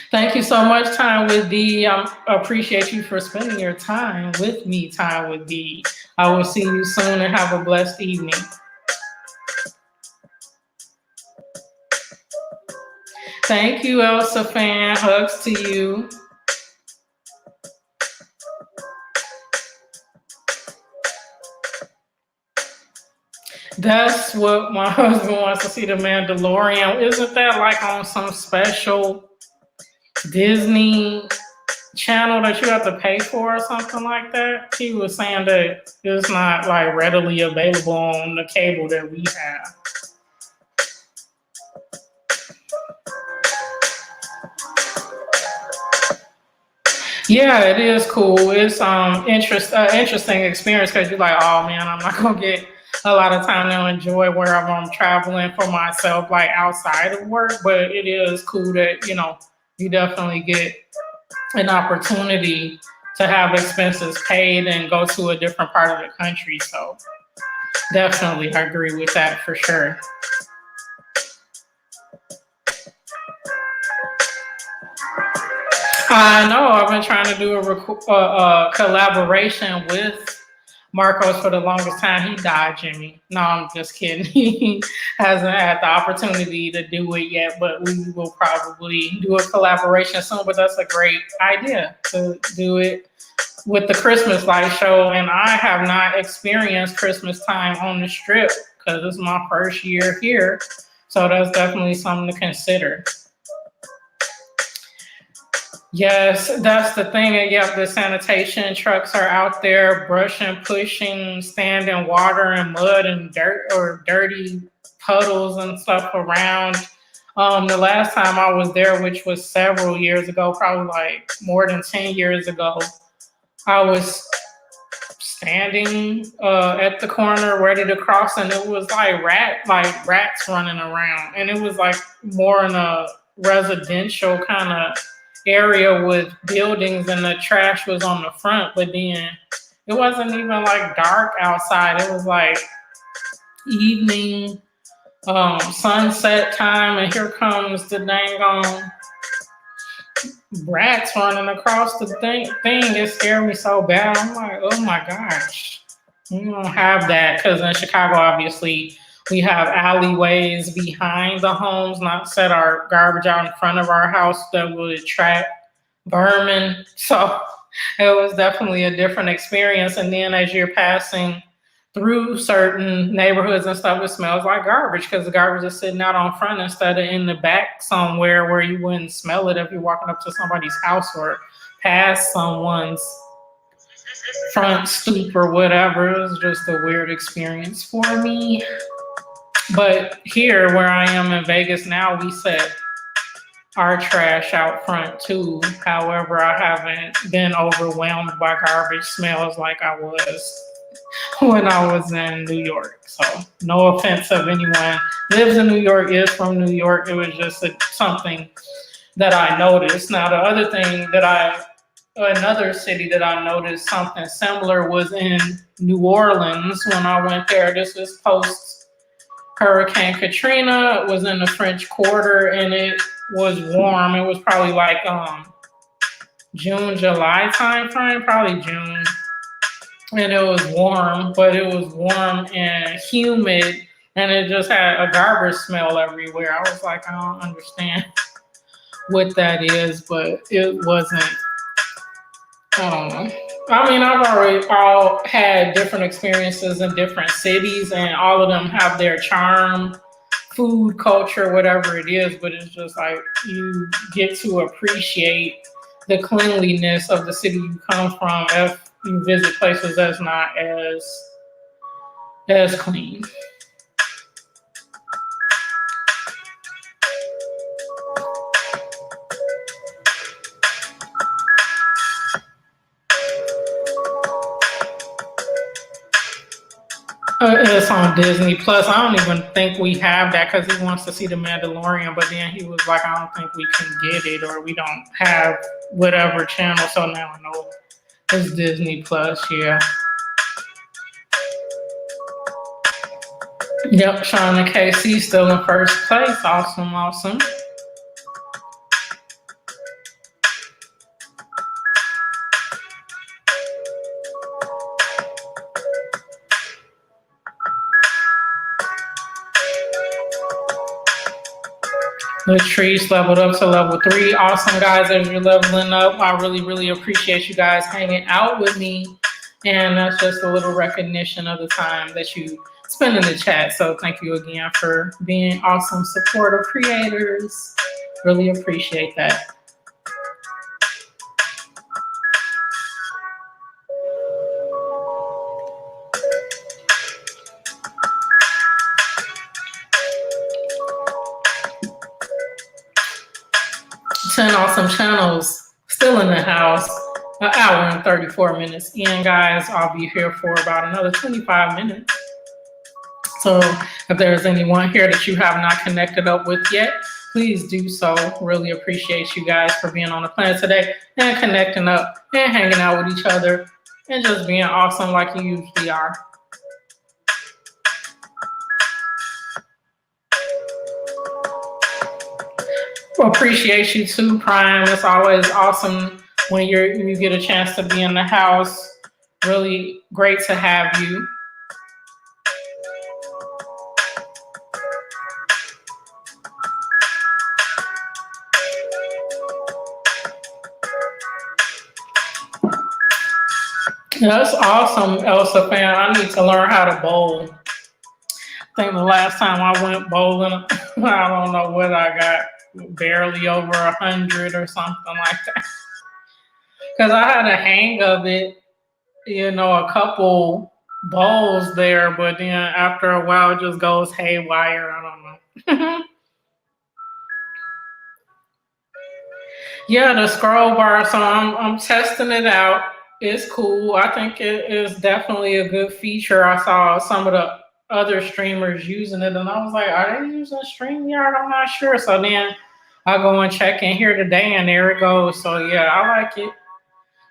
Thank you so much, Time with D. I appreciate you for spending your time with me, Time with D. I will see you soon and have a blessed evening. Thank you, Elsa fan. Hugs to you. That's what my husband wants to see, the Mandalorian. Isn't that like on some special Disney channel that you have to pay for or something like that? He was saying that it's not like readily available on the cable that we have. Yeah, it is cool. It's interesting experience because you're like, oh man, I'm not gonna get a lot of time to enjoy wherever I'm traveling for myself, like outside of work. But it is cool that you definitely get an opportunity to have expenses paid and go to a different part of the country. So Definitely, I agree with that for sure. I know I've been trying to do a collaboration with Marcos for the longest time. He died, Jimmy. No, I'm just kidding. He hasn't had the opportunity to do it yet, but we will probably do a collaboration soon. But that's a great idea to do it with the Christmas light show. And I have not experienced Christmas time on the strip because it's my first year here. So that's definitely something to consider. Yes, that's the thing. Yep, the sanitation trucks are out there brushing, pushing, standing water and mud and dirt or dirty puddles and stuff around. The last time I was there, which was several years ago, probably like more than 10 years ago, I was standing at the corner ready to cross, and it was like rats running around, and it was like more in a residential kind of area with buildings, and the trash was on the front. But then it wasn't even like dark outside. It was like evening, sunset time, and here comes the dang on rats running across the thing. It scared me so bad. I'm like, oh my gosh. We don't have that because in Chicago, obviously, we have alleyways behind the homes, not set our garbage out in front of our house that would attract vermin. So it was definitely a different experience. And then as you're passing through certain neighborhoods and stuff, it smells like garbage because the garbage is sitting out on front instead of in the back somewhere where you wouldn't smell it if you're walking up to somebody's house or past someone's front stoop or whatever. It was just a weird experience for me. But here, where I am in Vegas now, we set our trash out front too. However, I haven't been overwhelmed by garbage smells like I was when I was in New York. So no offense if anyone lives in New York, is from New York. It was just something that I noticed. Now, the other thing another city that I noticed something similar was in New Orleans when I went there. This was post Hurricane Katrina. It was in the French Quarter and it was warm. It was probably like June, July time frame, probably June. And it was warm, but it was warm and humid, and it just had a garbage smell everywhere. I was like, I don't understand what that is, but it wasn't. I don't know. I mean, I've already all had different experiences in different cities, and all of them have their charm, food, culture, whatever it is. But it's just like you get to appreciate the cleanliness of the city you come from if you visit places that's not as clean. It's on Disney Plus. I don't even think we have that because he wants to see The Mandalorian, but then he was like, I don't think we can get it, or we don't have whatever channel. So now I know it's Disney Plus, yeah. Yep, Sean and KC still in first place. Awesome, awesome. The trees leveled up to level 3. Awesome, guys, as you're leveling up. I really, really appreciate you guys hanging out with me. And that's just a little recognition of the time that you spend in the chat. So thank you again for being awesome supportive creators. Really appreciate that. Awesome channels still in the house. An hour and 34 minutes in, guys. I'll be here for about another 25 minutes. So if there's anyone here that you have not connected up with yet, please do so. Really appreciate you guys for being on the planet today and connecting up and hanging out with each other and just being awesome like you usually are. Appreciate you too, Prime. It's always awesome when you get a chance to be in the house. Really great to have you. That's awesome, Elsa fan. I need to learn how to bowl. I think the last time I went bowling, I don't know what I got, barely over 100 or something like that. Because I had a hang of it, a couple bowls there, but then after a while it just goes haywire. I don't know. Yeah, the scroll bar. So I'm testing it out. It's cool. I think it is definitely a good feature. I saw some of the other streamers using it, and I was like, are they using StreamYard? I'm not sure. So then I go and check in here today, and there it goes. So yeah, I like it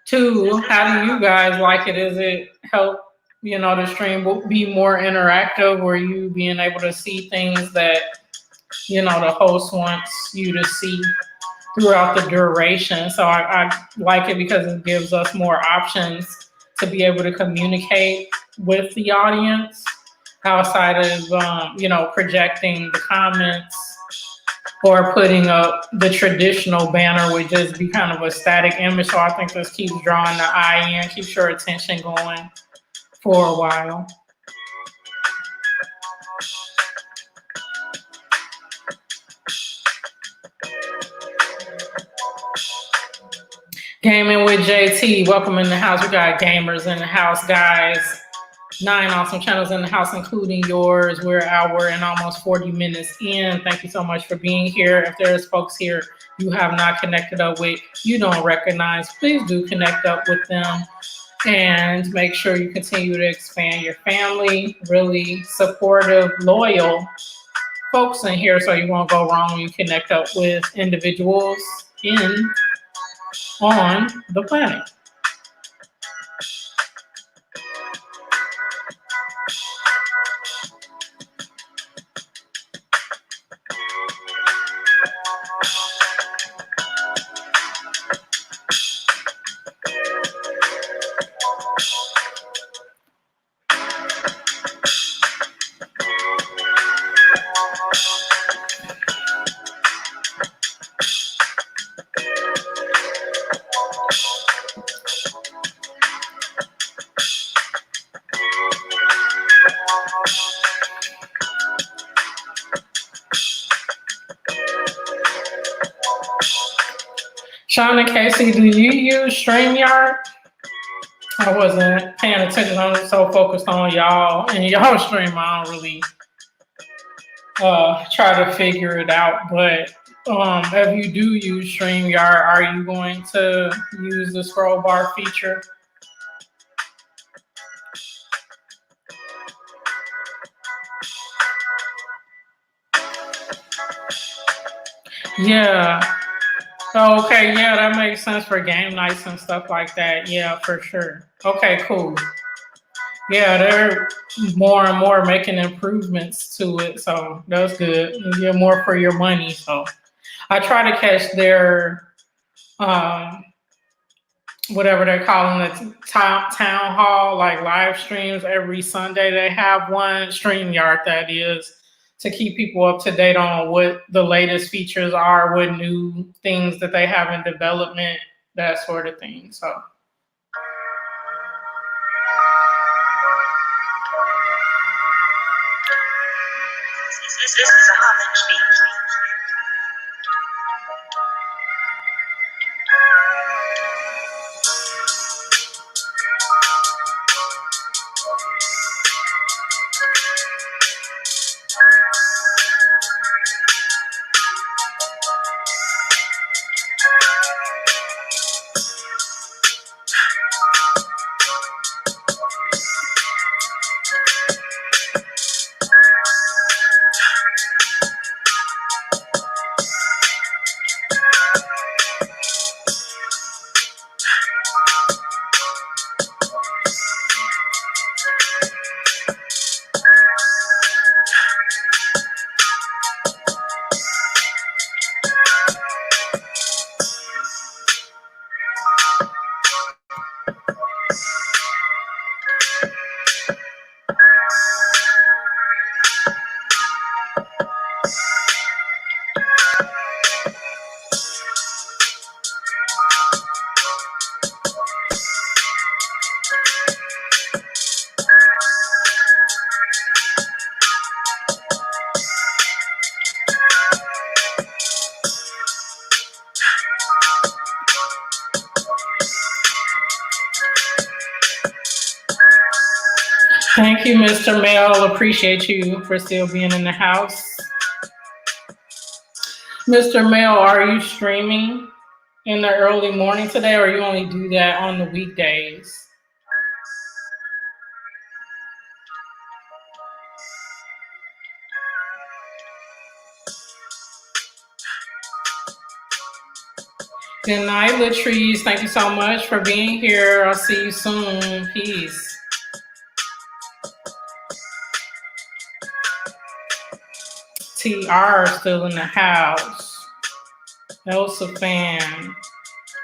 too. How do you guys like it? Is it help the stream be more interactive, or you being able to see things that the host wants you to see throughout the duration? So I like it because it gives us more options to be able to communicate with the audience outside of projecting the comments or putting up the traditional banner would just be kind of a static image. So I think this keeps drawing the eye in, keeps your attention going for a while. Gaming with JT, welcome in the house. We got gamers in the house, guys. 9 awesome channels in the house, including yours. We're an hour and almost 40 minutes in. Thank you so much for being here. If there's folks here you have not connected up with, you don't recognize, please do connect up with them and make sure you continue to expand your family. Really supportive, loyal folks in here, so you won't go wrong when you connect up with individuals on the planet. Sean and Casey, do you use StreamYard? I wasn't paying attention. I was so focused on y'all and y'all stream. I don't really try to figure it out. But if you do use StreamYard, are you going to use the scroll bar feature? Yeah. Okay, yeah, that makes sense for game nights and stuff like that. Yeah, for sure. Okay, cool. Yeah, they're more and more making improvements to it, so that's good. You get more for your money. So I try to catch their whatever they're calling it, town hall, like live streams every Sunday. They have one, StreamYard that is, to keep people up to date on what the latest features are, what new things that they have in development, that sort of thing. So this is a homage beat. Thank you, Mr. Mel. Appreciate you for still being in the house. Mr. Mel, are you streaming in the early morning today, or you only do that on the weekdays? Good night, Latrice. Thank you so much for being here. I'll see you soon. Peace. TR still in the house. Elsa fan.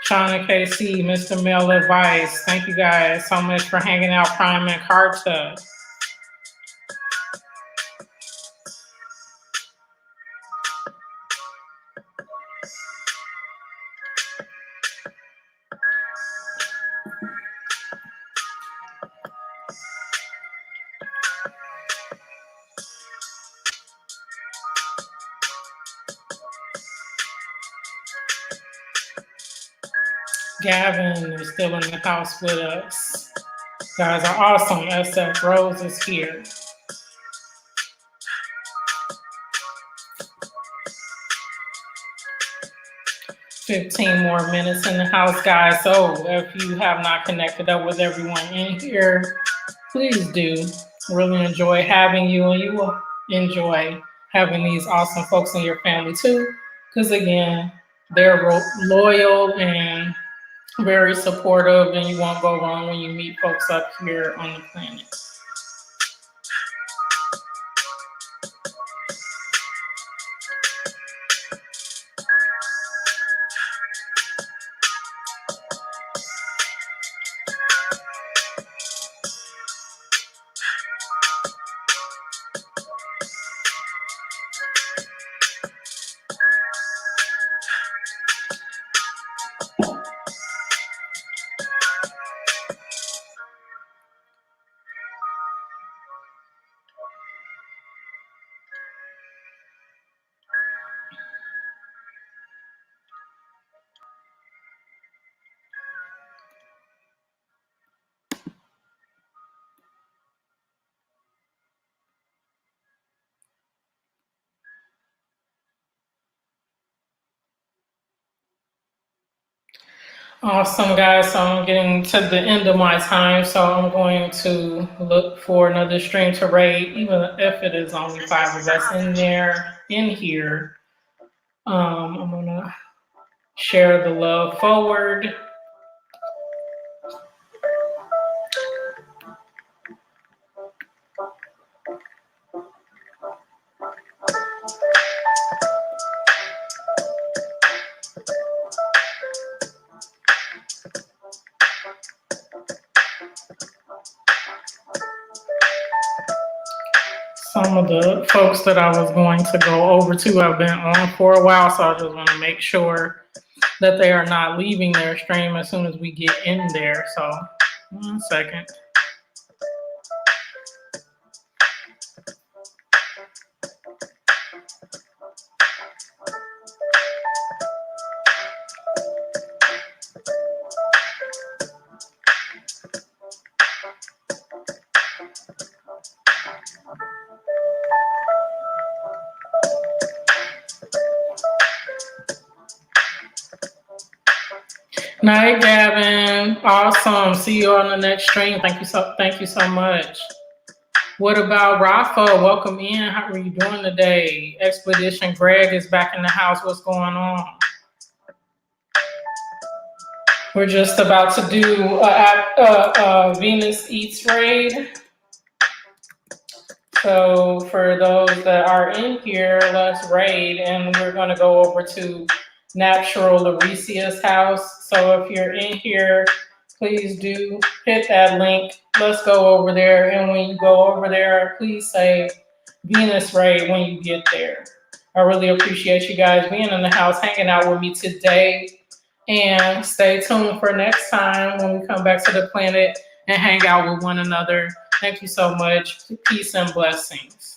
Shauna KC, Mr. Mel Advice. Thank you guys so much for hanging out, Prime and Carta. Gavin is still in the house with us. You guys are awesome. SF Rose is here. 15 more minutes in the house, guys. So if you have not connected up with everyone in here, please do. Really enjoy having you, and you will enjoy having these awesome folks in your family too. Because again, they're loyal and very supportive, and you won't go wrong when you meet folks up here on the planet. Awesome, guys. So I'm getting to the end of my time, so I'm going to look for another stream to raid, even if it is only 5 of us in here. I'm gonna share the love forward. Some of the folks that I was going to go over to have been on for a while, so I just want to make sure that they are not leaving their stream as soon as we get in there. So, 1 second. Night, Gavin. Awesome. See you on the next stream. Thank you so much. What about Rafa? Welcome in. How are you doing today? Expedition Greg is back in the house. What's going on? We're just about to do a Venus Eats raid. So for those that are in here, let's raid, and we're going to go over to Natural Laricia's house. So if you're in here, please do hit that link. Let's go over there. And when you go over there, please say Venus Raid when you get there. I really appreciate you guys being in the house, hanging out with me today. And stay tuned for next time when we come back to the planet and hang out with one another. Thank you so much. Peace and blessings.